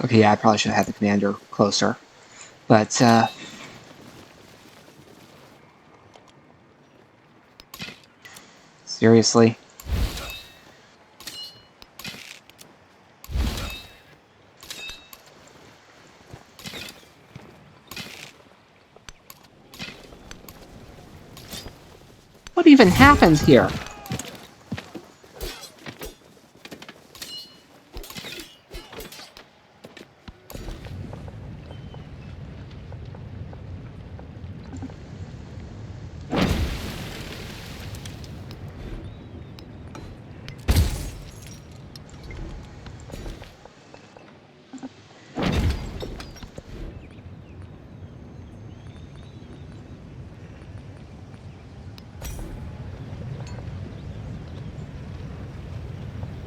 [SPEAKER 1] Okay, yeah, I probably should have had the commander closer. But, seriously? What even happened here?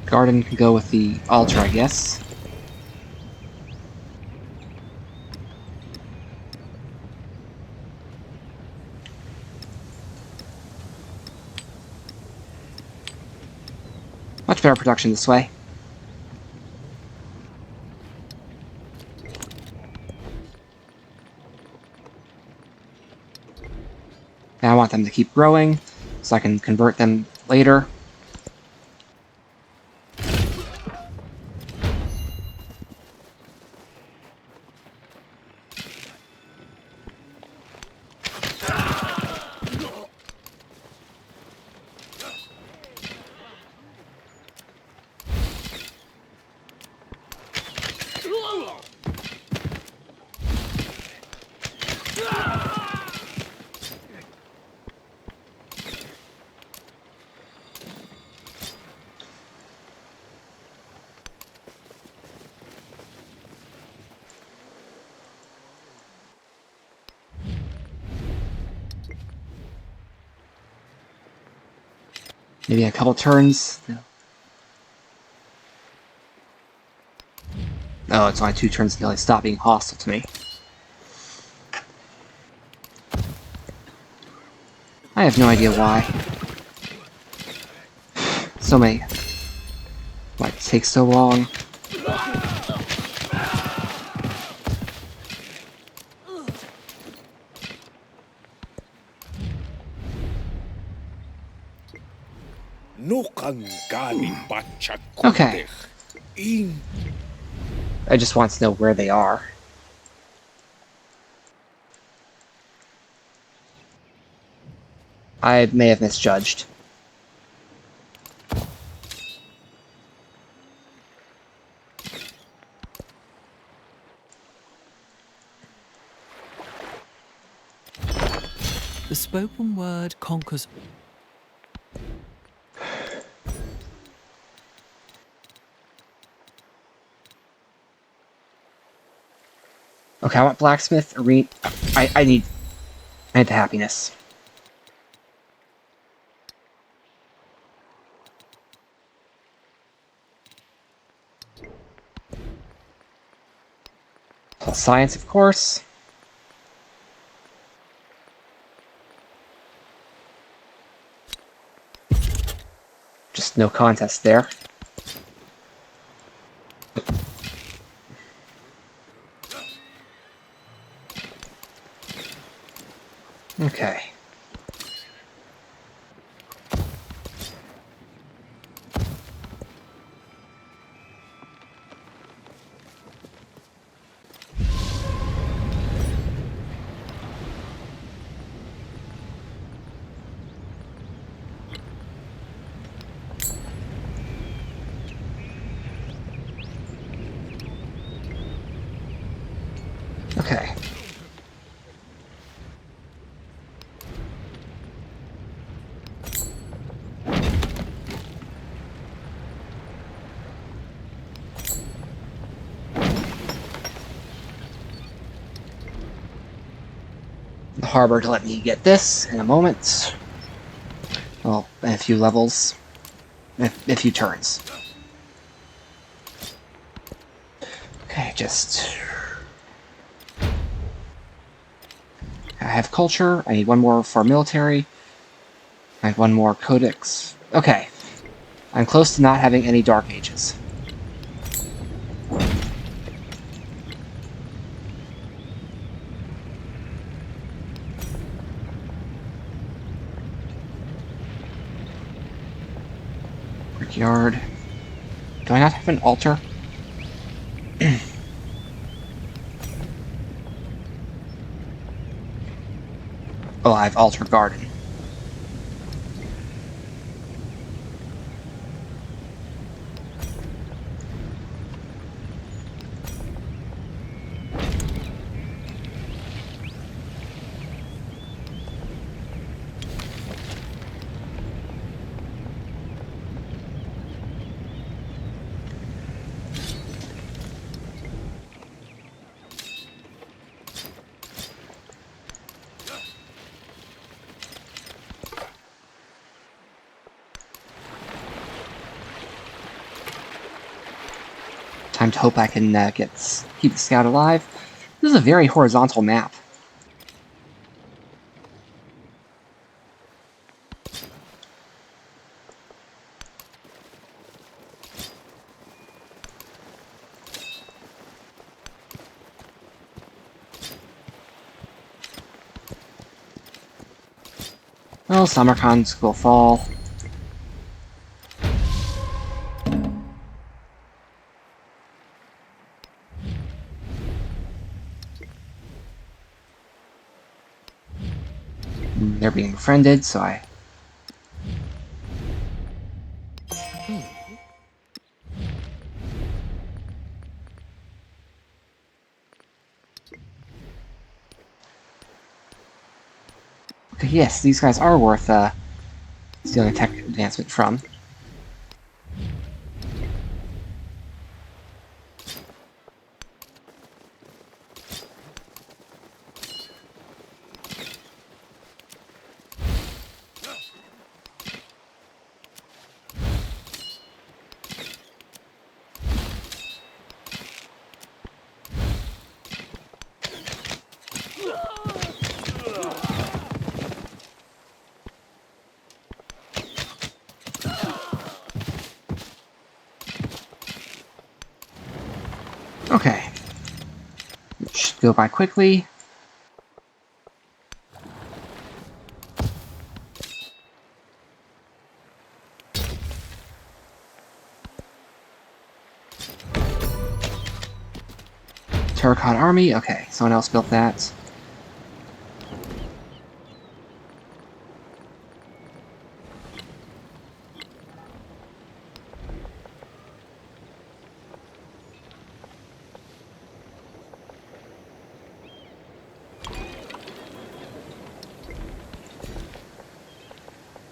[SPEAKER 1] Garden can go with the altar, I guess. Much better production this way. Now I want them to keep growing, so I can convert them later. Maybe a couple turns. Oh, it's only 2 turns until they stop being hostile to me. I have no idea why. So many Why it takes so long? Okay. I just want to know where they are. I may have misjudged.
[SPEAKER 3] The spoken word conquers.
[SPEAKER 1] Okay, I want blacksmith, arena. I need the happiness. Plus science, of course. Just no contest there. Okay. Okay. The harbor to let me get this in a moment. Well, in a few levels. In a few turns. Okay, just... I have culture. I need one more for military. I have one more codex. Okay. I'm close to not having any Dark Ages. Brickyard. Do I not have an altar? Oh, I have Altar Garden. Time to hope I can keep the scout alive. This is a very horizontal map. Well, Samarkand's will fall. They're being befriended, so I... Okay, yes, these guys are worth stealing a tech advancement from. Okay. Should go by quickly. Terracotta Army. Okay, someone else built that.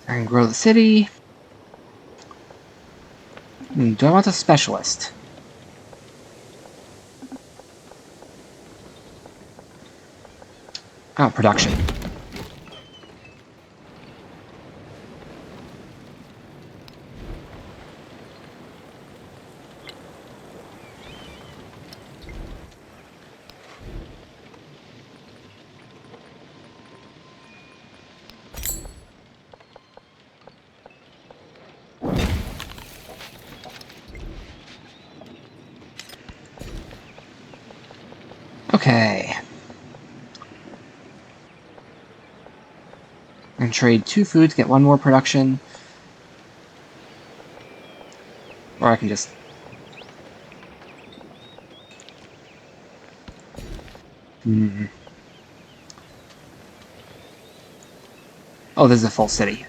[SPEAKER 1] I can grow the city. Do I want a specialist? Oh, production. Okay. I can trade 2 food to get 1 more production. Or I can just... Oh, this is a full city.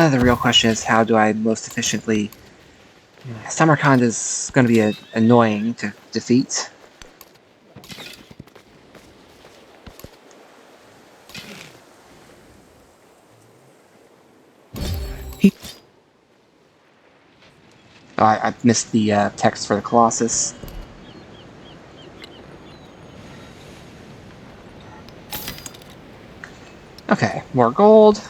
[SPEAKER 1] The real question is, how do I most efficiently... Samarkand is going to be annoying to defeat. Oh, I missed the text for the Colossus. Okay, more gold.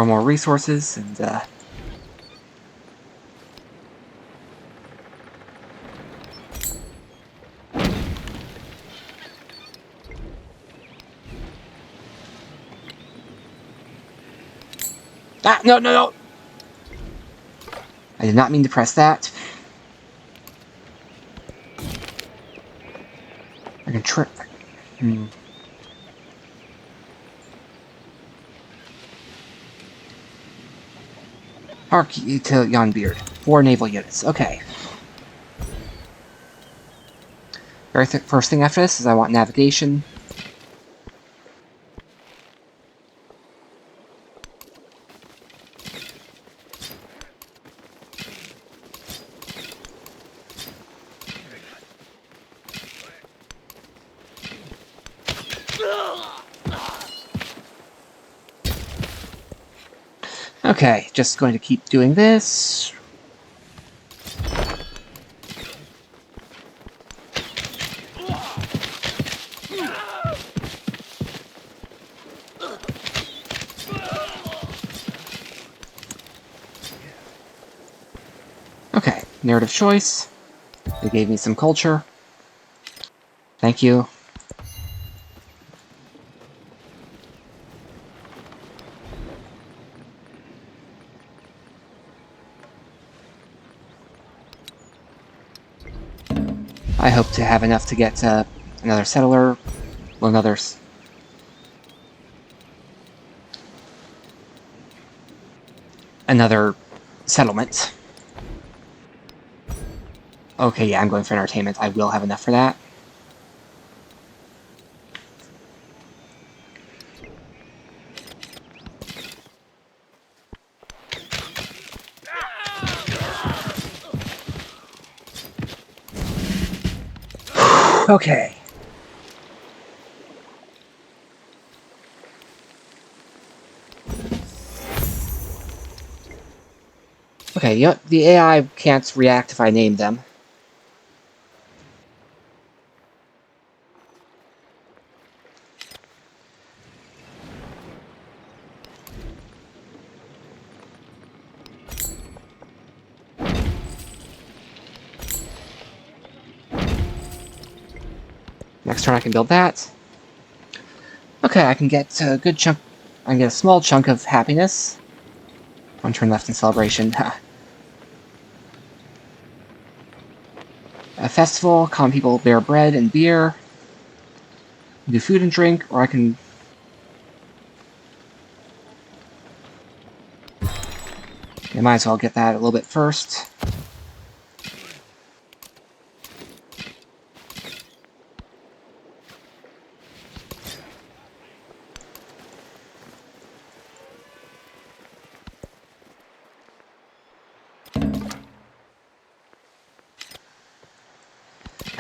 [SPEAKER 1] More resources, and ah, no, no, no! I did not mean to press that. I can trip. Hark to Yonbeard. 4 naval units. Okay. Very first thing after this is I want navigation. Okay, just going to keep doing this. Okay, narrative choice. They gave me some culture. Thank you. I hope to have enough to get another settler, well, another settlement. Okay, yeah, I'm going for entertainment. I will have enough for that. Okay. Okay, you know, the AI can't react if I name them. Next turn I can build that. Okay, I can get a good chunk... I can get a small chunk of happiness. One turn left in celebration. A festival, common people bear bread and beer. Do food and drink, or I can... I might as well get that a little bit first.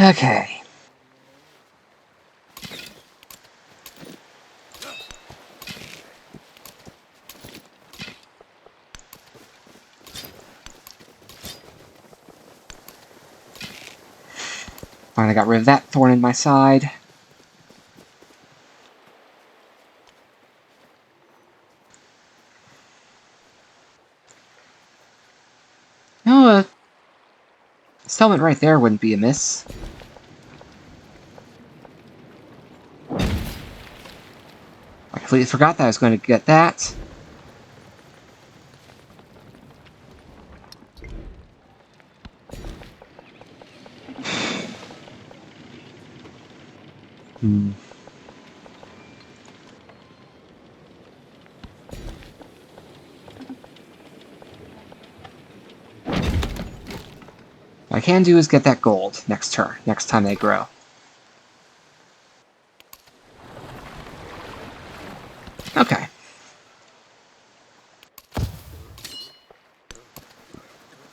[SPEAKER 1] Okay. Finally got rid of that thorn in my side. No, a settlement right there wouldn't be amiss. I completely forgot that I was going to get that. What I can do is get that gold next turn, next time they grow. Okay.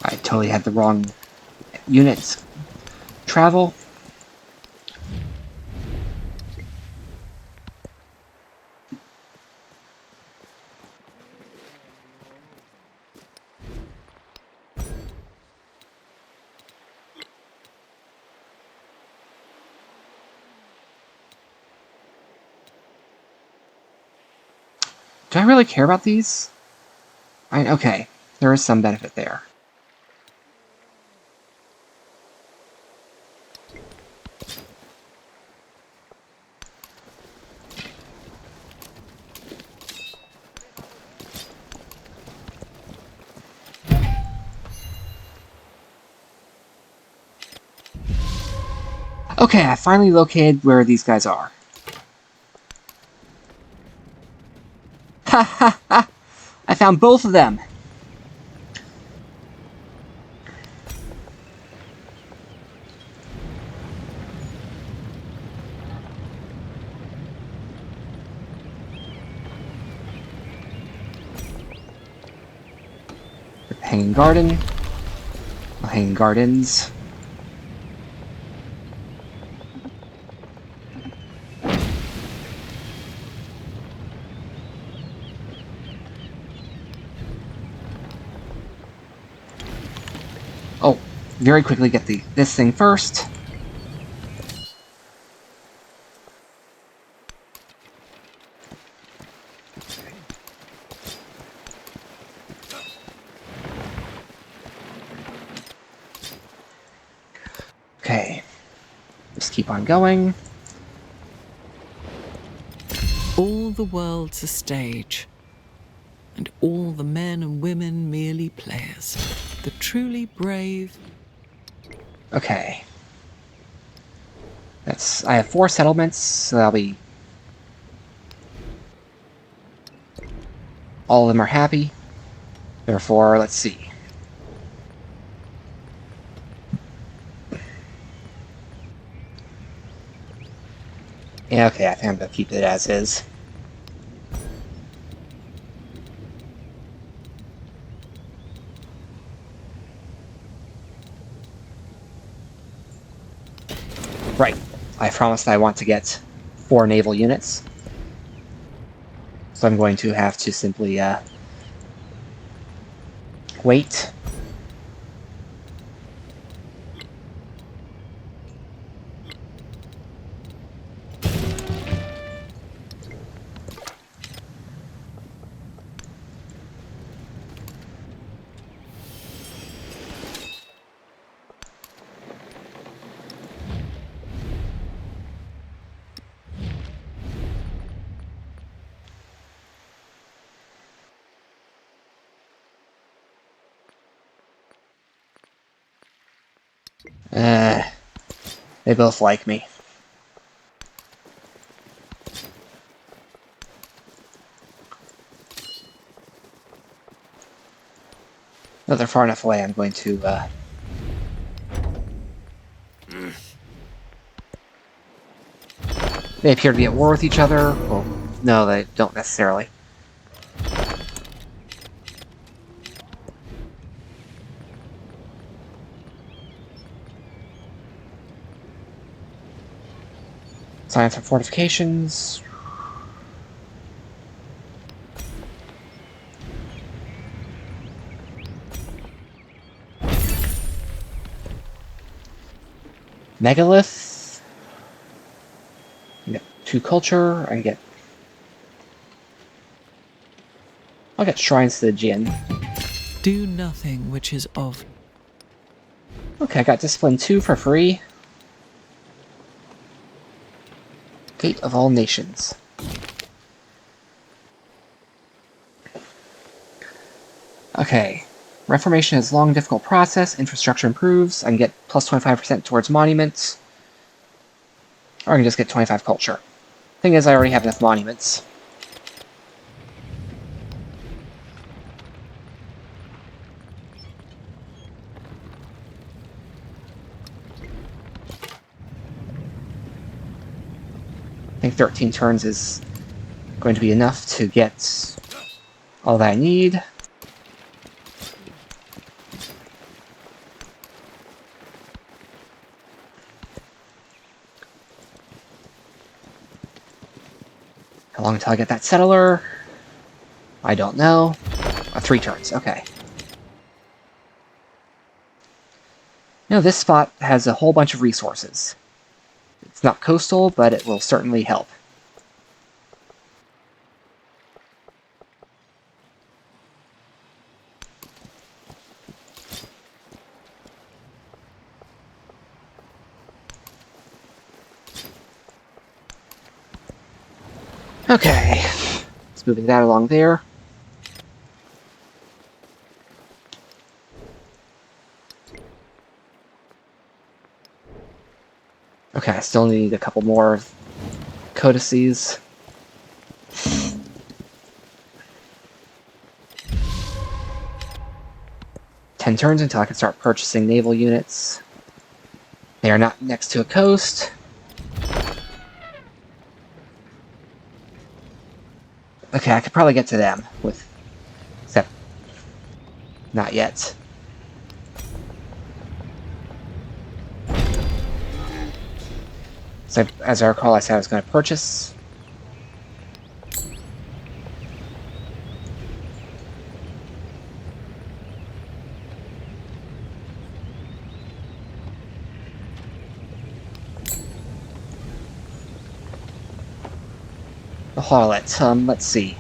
[SPEAKER 1] I totally had the wrong units travel. Do I really care about these? Okay, there is some benefit there. Okay, I finally located where these guys are. Ha ha ha! I found both of them! Hanging garden. Hanging gardens. Oh, very quickly get this thing first. Okay, just keep on going.
[SPEAKER 3] All the world's a stage, and all the men and women merely players. The truly brave.
[SPEAKER 1] Okay. I have 4 settlements, so that'll be... All of them are happy. Therefore, let's see. Yeah, okay, I think I'm gonna keep it as is. Right. I promised I want to get 4 naval units. So I'm going to have to simply wait. They both like me. No, they're far enough away. I'm going to, They appear to be at war with each other. Well, no, they don't necessarily. Science and fortifications. Megalith. I get 2 culture. I'll get shrines to the Jinn.
[SPEAKER 3] Do nothing which is of.
[SPEAKER 1] Okay, I got discipline 2 for free. Gate of all nations. Okay. Reformation is a long, difficult process. Infrastructure improves. I can get plus 25% towards monuments. Or I can just get 25 culture. Thing is, I already have enough monuments. I think 13 turns is going to be enough to get all that I need. How long until I get that settler? I don't know. 3 turns, okay. Now this spot has a whole bunch of resources. It's not coastal, but it will certainly help. Okay, let's moving that along there. Okay, I still need a couple more codices. Ten turns until I can start purchasing naval units. They are not next to a coast. Okay, I could probably get to them with... except... not yet. So, as I recall, I said I was going to purchase. The harlot, let's see.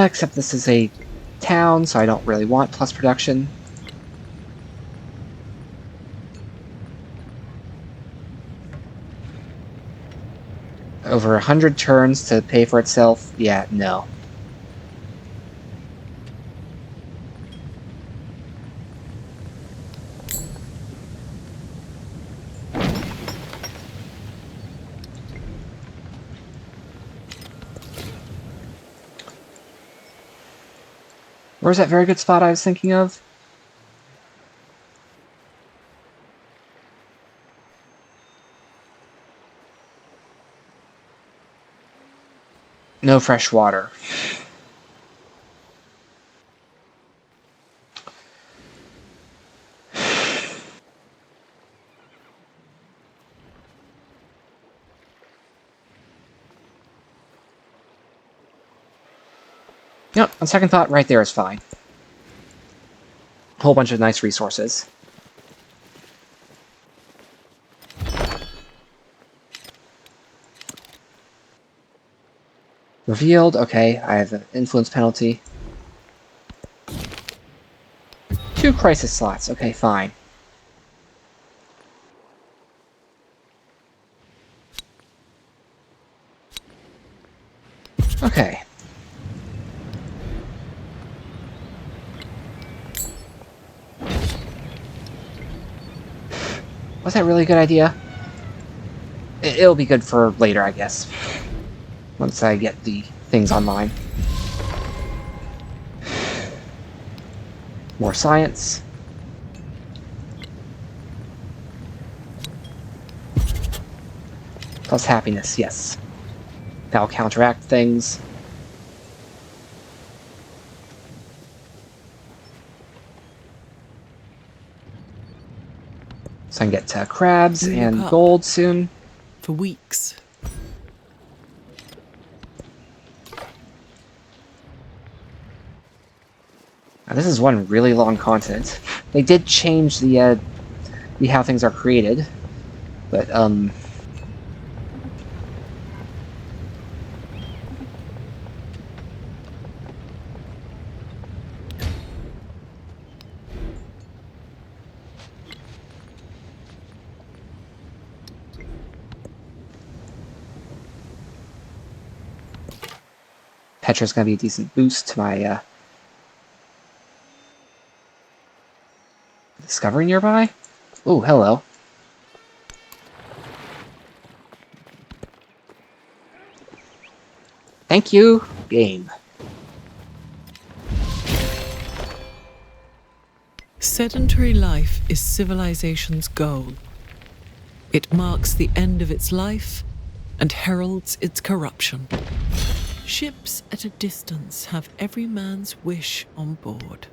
[SPEAKER 1] Except this is a town, so I don't really want plus production. Over 100 turns to pay for itself? Yeah, no. Where's that very good spot I was thinking of? No fresh water. Yep, on second thought, right there is fine. Whole bunch of nice resources. Revealed, okay, I have an influence penalty. 2 crisis slots, okay, fine. Okay. Was that really a good idea? It'll be good for later, I guess. Once I get the things online. More science. Plus happiness, yes. That'll counteract things. So I can get crabs and gold soon.
[SPEAKER 3] For weeks.
[SPEAKER 1] Now, this is one really long continent. They did change the how things are created, but Petra's gonna be a decent boost to my discovery nearby. Oh, hello. Thank you, game.
[SPEAKER 3] Sedentary life is civilization's goal. It marks the end of its life and heralds its corruption. Ships at a distance have every man's wish on board.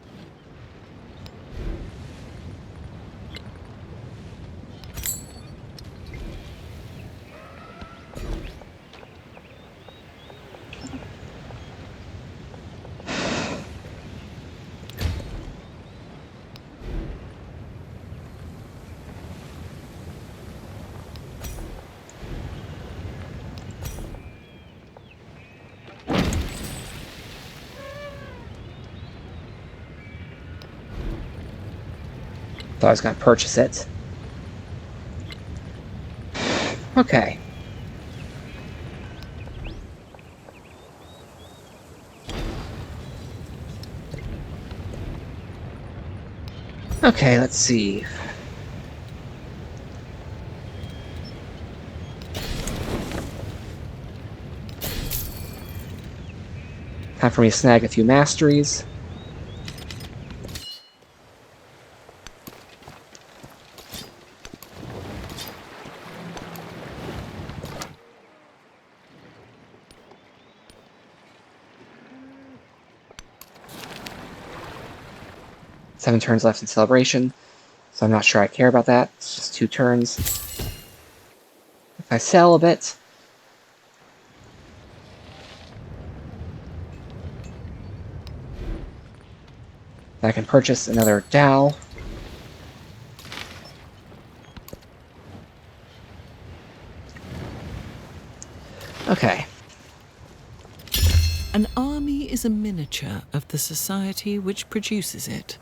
[SPEAKER 1] Thought I was going to purchase it. Okay. Okay, let's see. Time for me to snag a few masteries. Seven turns left in Celebration, so I'm not sure I care about that. It's just 2 turns. If I sell a bit... I can purchase another Dow. Okay.
[SPEAKER 3] An army is a miniature of the society which produces it.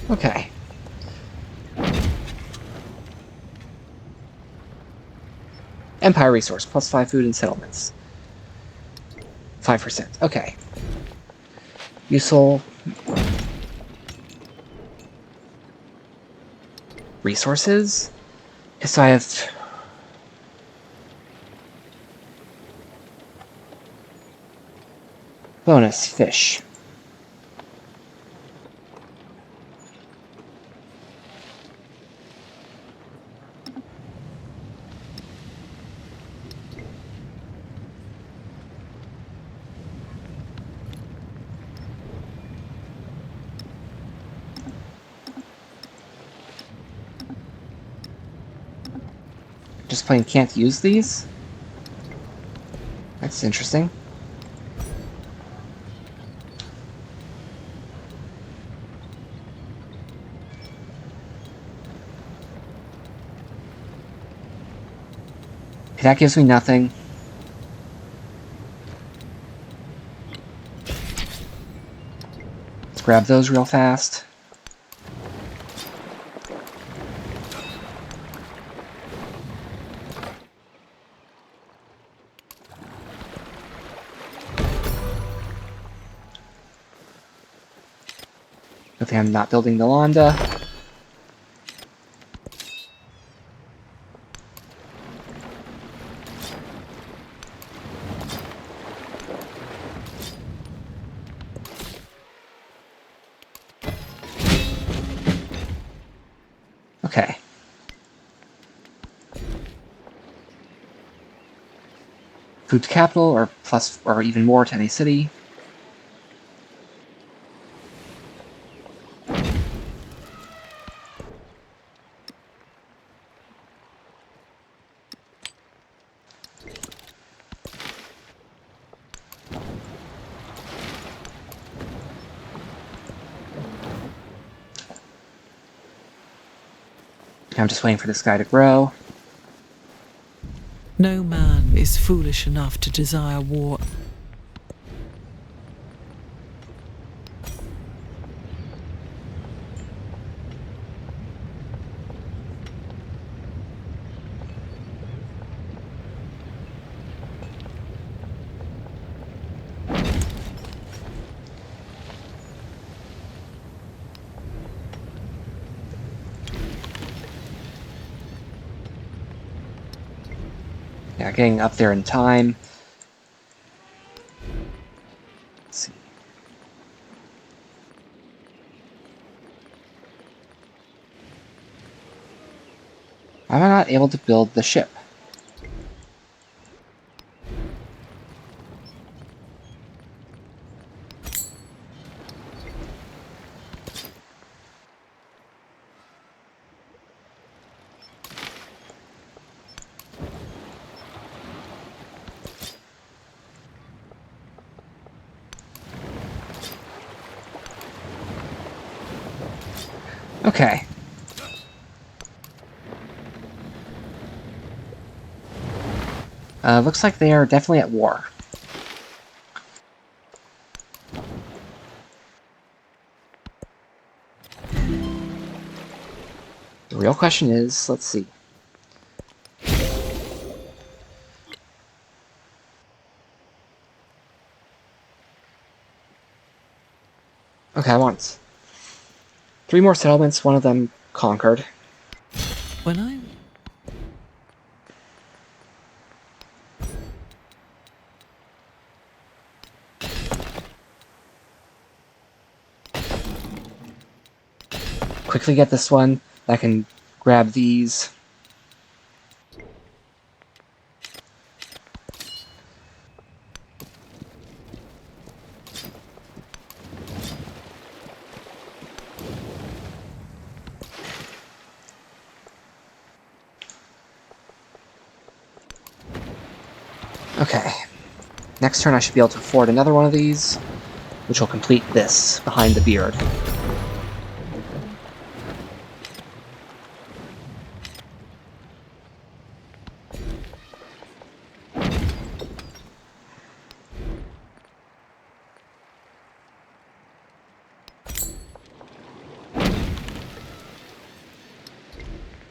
[SPEAKER 1] Okay. Empire resource, +5 food and settlements. 5%. Okay. useful resources. So I have bonus fish. Just plain can't use these? That's interesting. That gives me nothing. Let's grab those real fast. Good thing I'm not building the Londa. Okay. Food to capital, or plus, or even more to any city. I'm just waiting for this guy to grow.
[SPEAKER 3] No man is foolish enough to desire war.
[SPEAKER 1] Yeah, getting up there in time. Let's see. Why am I not able to build the ship? Okay. Looks like they are definitely at war. The real question is, let's see. Okay, I want 3 more settlements, one of them conquered.
[SPEAKER 3] When I...
[SPEAKER 1] Quickly get this one. I can grab these. Okay. Next turn I should be able to afford another one of these, which will complete this behind the beard.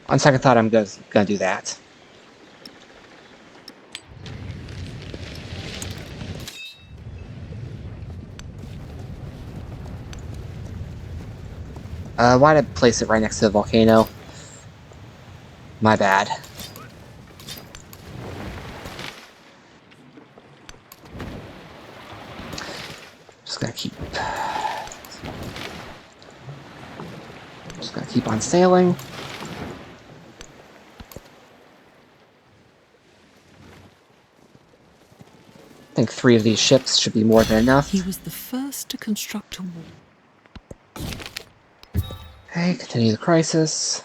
[SPEAKER 1] On second thought, I'm gonna do that. Why'd I place it right next to the volcano? My bad. Just gonna keep on sailing. I think 3 of these ships should be more than enough.
[SPEAKER 3] He was the first to construct a wall.
[SPEAKER 1] Okay, continue the crisis.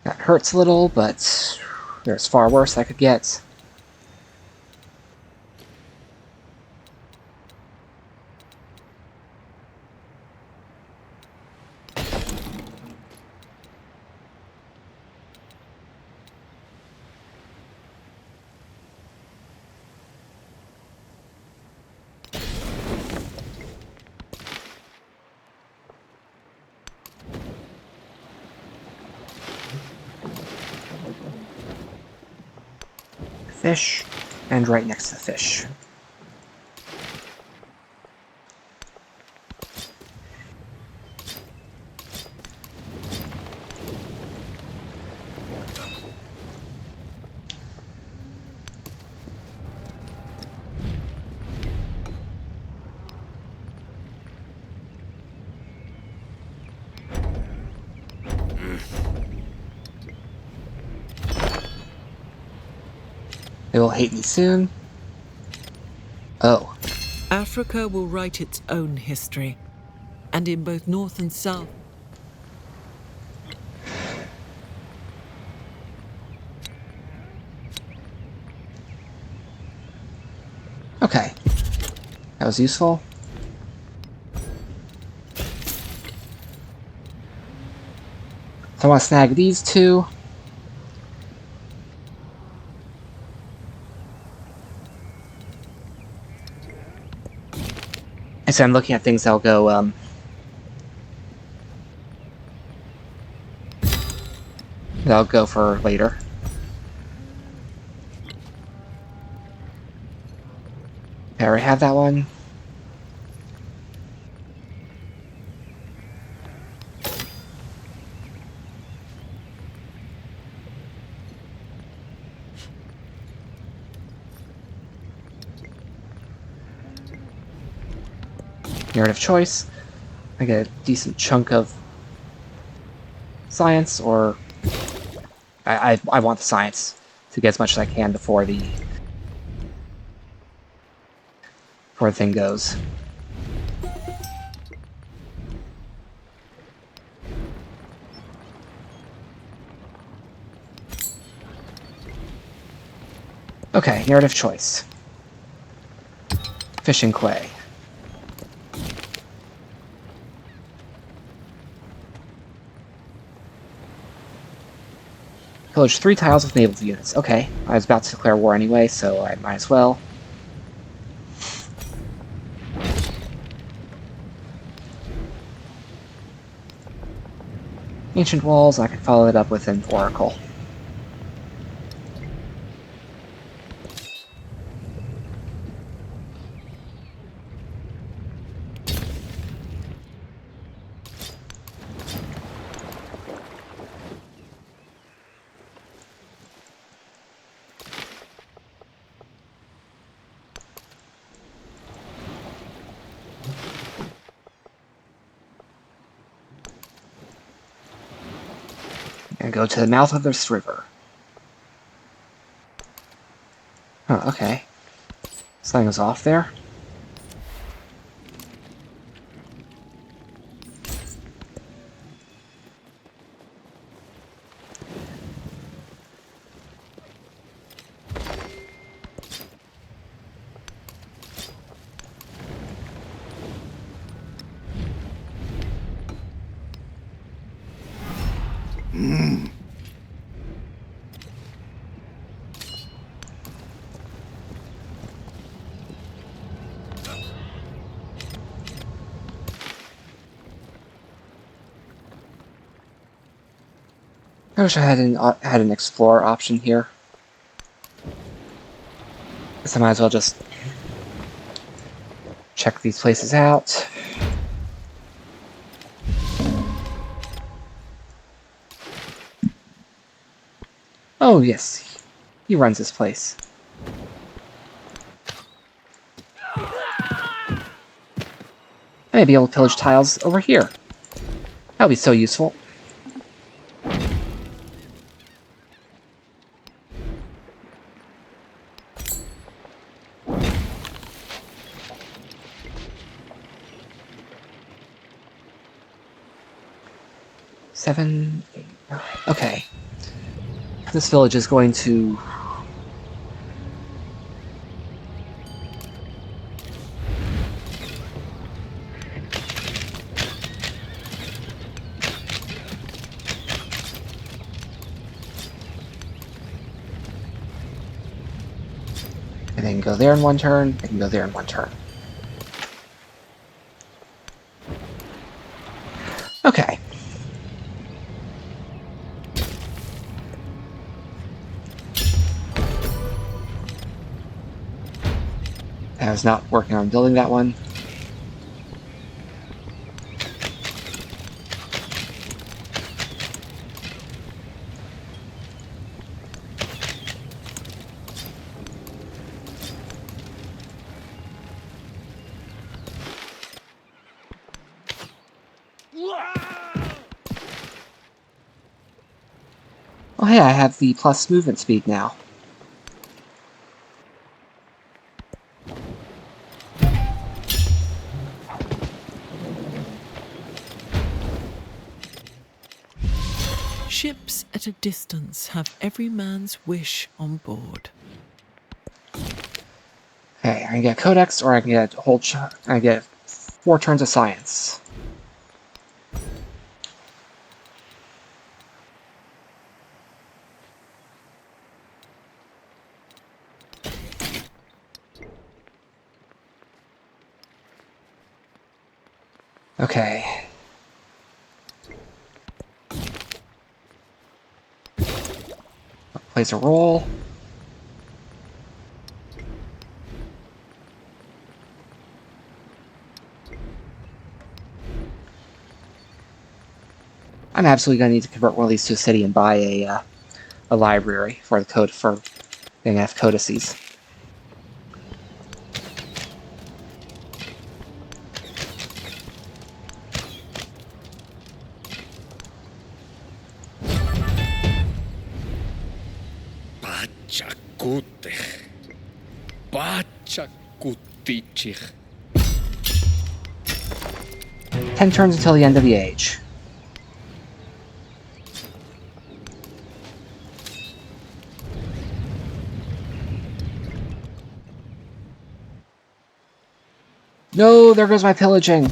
[SPEAKER 1] That hurts a little, but there's far worse I could get. Fish, and right next to the fish. They will hate me soon. Oh.
[SPEAKER 3] Africa will write its own history, and in both North and South.
[SPEAKER 1] Okay. That was useful. So I want to snag these 2. And so I'm looking at things that'll go, that'll go for later. I already have that one. Narrative choice. I get a decent chunk of science, or I want the science to get as much as I can before the thing goes. Okay, narrative choice. Fishing quay. Pillage 3 tiles with naval units. Okay, I was about to declare war anyway, so I might as well. Ancient walls, I can follow it up with an oracle. And go to the mouth of this river. Huh, okay. Something was off there. wish I had an explorer option here. Guess I might as well just check these places out. Oh yes, he runs this place. I may be able to pillage tiles over here. That would be so useful. Seven, 8, 9. Okay. This village is going to... And they can go there in one turn, they can go there in one turn. Okay. I was not working on building that one. Oh hey, I have the plus movement speed now.
[SPEAKER 3] Ships at a distance have every man's wish on board.
[SPEAKER 1] Okay, I can get Codex, or I can get I can get 4 turns of Science. Okay. Plays a role. I'm absolutely going to need to convert one of these to a city and buy a library for the code for enough codices.
[SPEAKER 2] Pachakutich.
[SPEAKER 1] 10 turns until the end of the age. No, there goes my pillaging.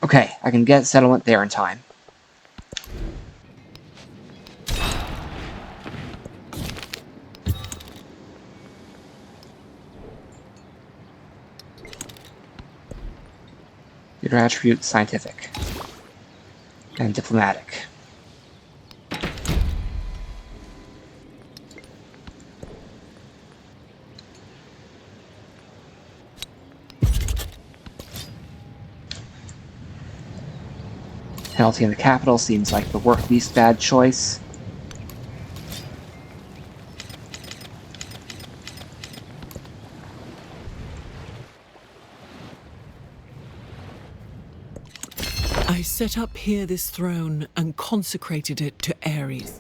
[SPEAKER 1] Okay, I can get settlement there in time. Your attribute, scientific. And diplomatic. Penalty in the capital seems like the least bad choice.
[SPEAKER 3] I set up here this throne and consecrated it to Ares.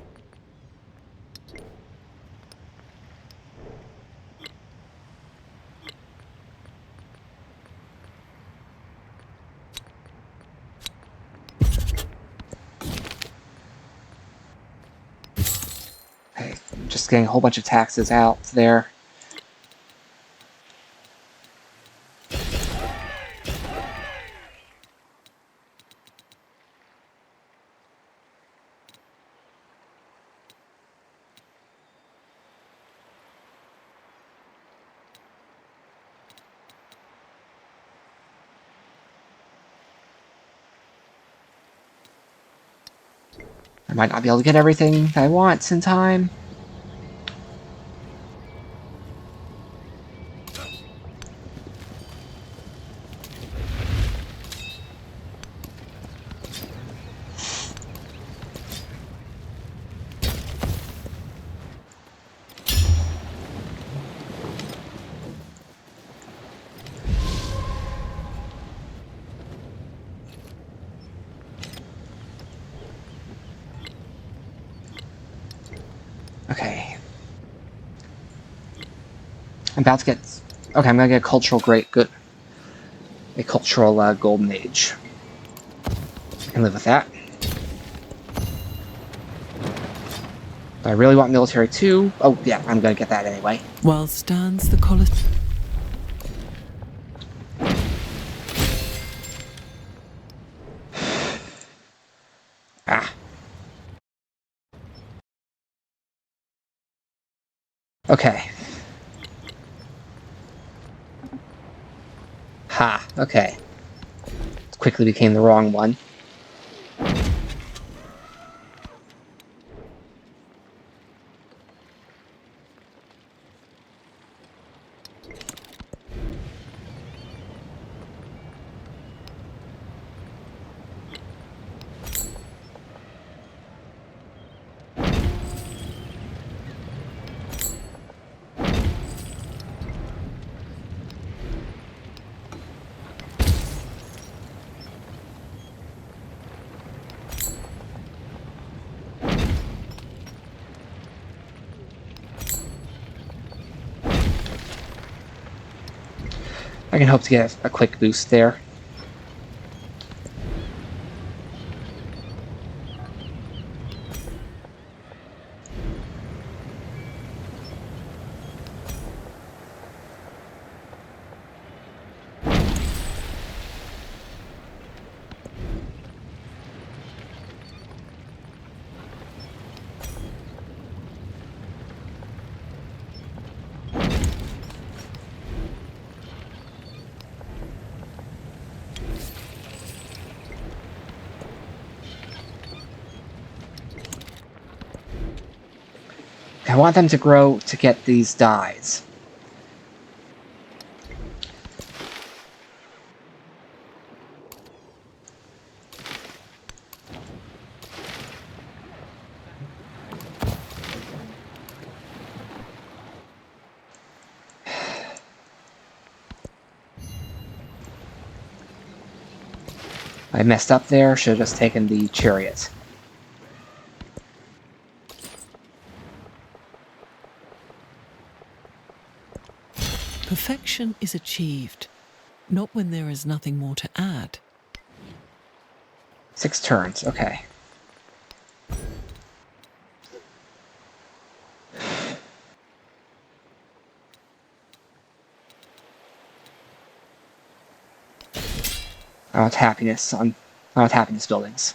[SPEAKER 1] Just getting a whole bunch of taxes out there. I might not be able to get everything I want in time. Okay. I'm about to get... Okay, I'm gonna get a cultural a cultural golden age. I can live with that. I really want military too. Oh, yeah, I'm gonna get that anyway.
[SPEAKER 3] While stands the Colosseum.
[SPEAKER 1] Ah. Okay. Ha, okay. It quickly became the wrong one. I can hope to get a quick boost there. I want them to grow to get these dyes. I messed up there, should have just taken the chariot.
[SPEAKER 3] Perfection is achieved, not when there is nothing more to add.
[SPEAKER 1] 6 turns, okay. I want happiness buildings.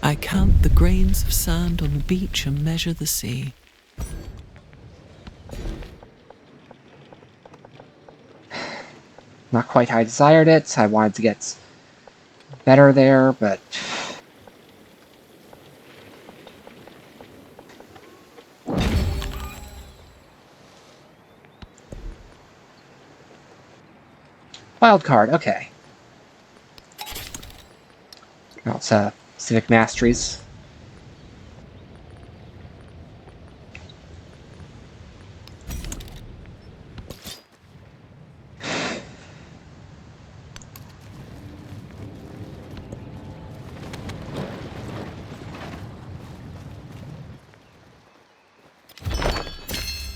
[SPEAKER 3] I count the grains of sand on the beach and measure the sea.
[SPEAKER 1] Not quite how I desired it. I wanted to get better there, but... Wild card, okay. Now it's Civic Masteries.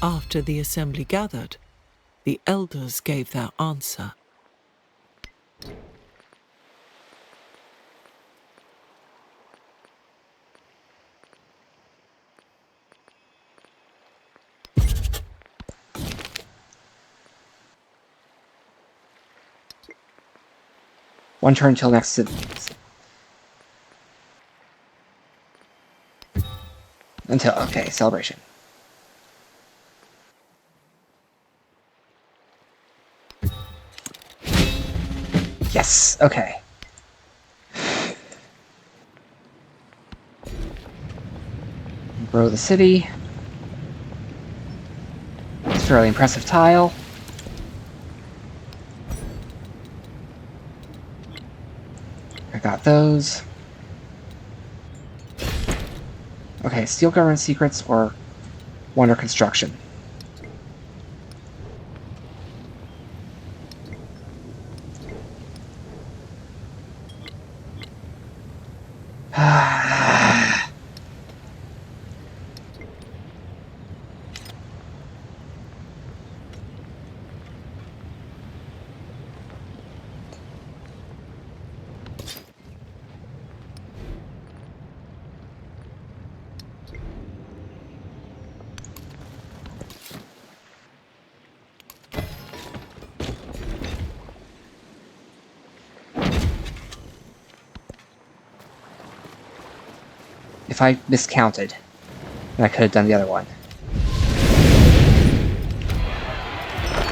[SPEAKER 3] After the assembly gathered, The elders gave their answer.
[SPEAKER 1] One turn till next. Until, okay, celebration. Yes, okay. Grow the city. It's a fairly impressive tile. I got those. Okay, steal government secrets or wonder construction. If I miscounted, then I could have done the other one.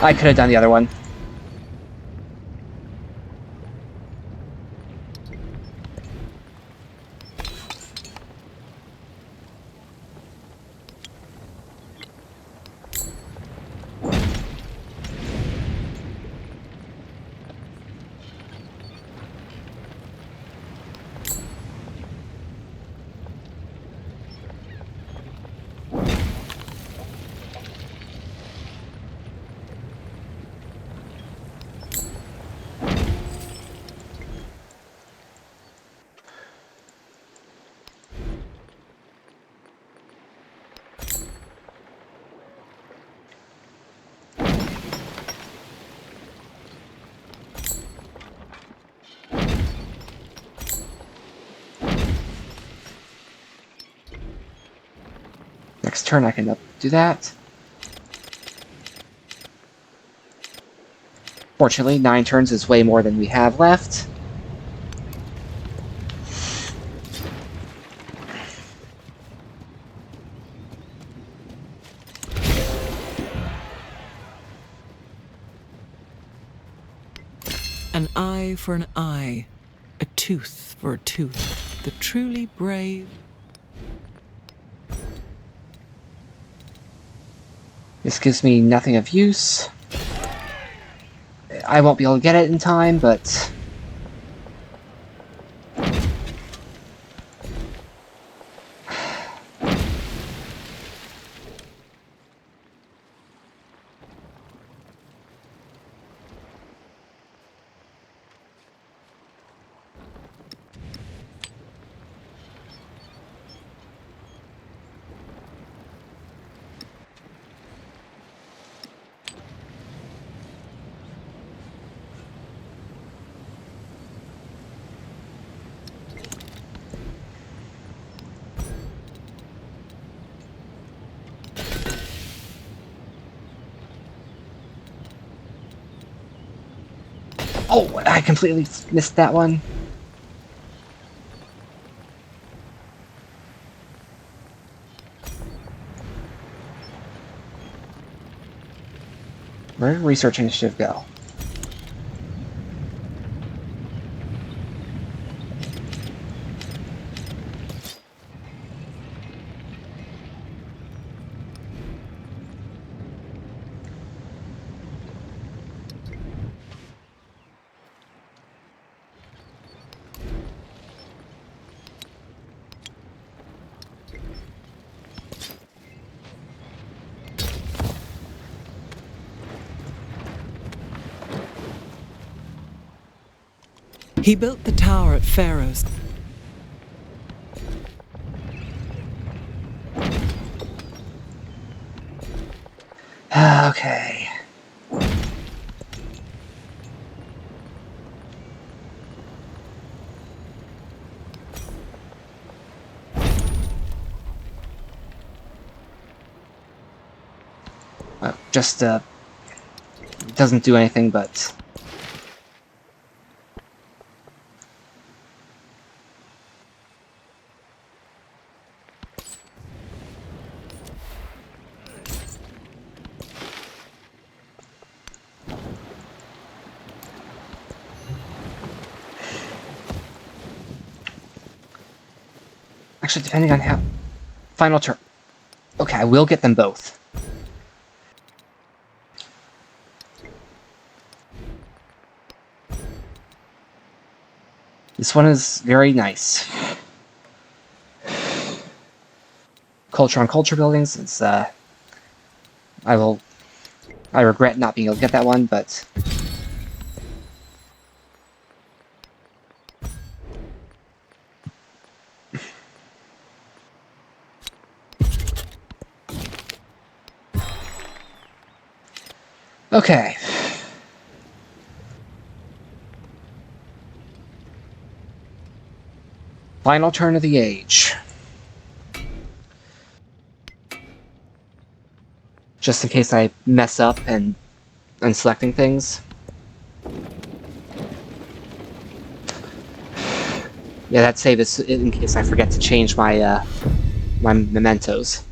[SPEAKER 1] I could have done the other one. Next turn I can do that. Fortunately, 9 turns is way more than we have left.
[SPEAKER 3] An eye for an eye, a tooth for a tooth. The truly brave.
[SPEAKER 1] This gives me nothing of use. I won't be able to get it in time, but... Oh, I completely missed that one. Where did research initiative go?
[SPEAKER 3] He built the tower at Pharaoh's.
[SPEAKER 1] Okay. just doesn't do anything but... Actually, depending on how... Final turn. Okay, I will get them both. This one is very nice. Culture on culture buildings. It's I regret not being able to get that one, but okay. Final turn of the age. Just in case I mess up and selecting things. Yeah, that save is in case I forget to change my my mementos.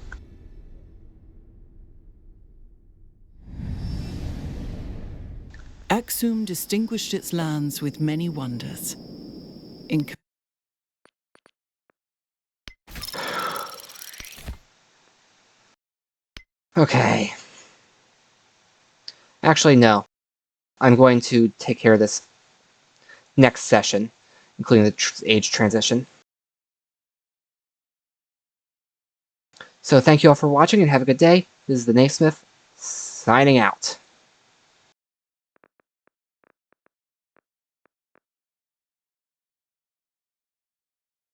[SPEAKER 3] Axum distinguished its lands with many wonders.
[SPEAKER 1] Okay. Actually, no. I'm going to take care of this next session, including the age transition. So thank you all for watching and have a good day. This is the Naysmith, signing out.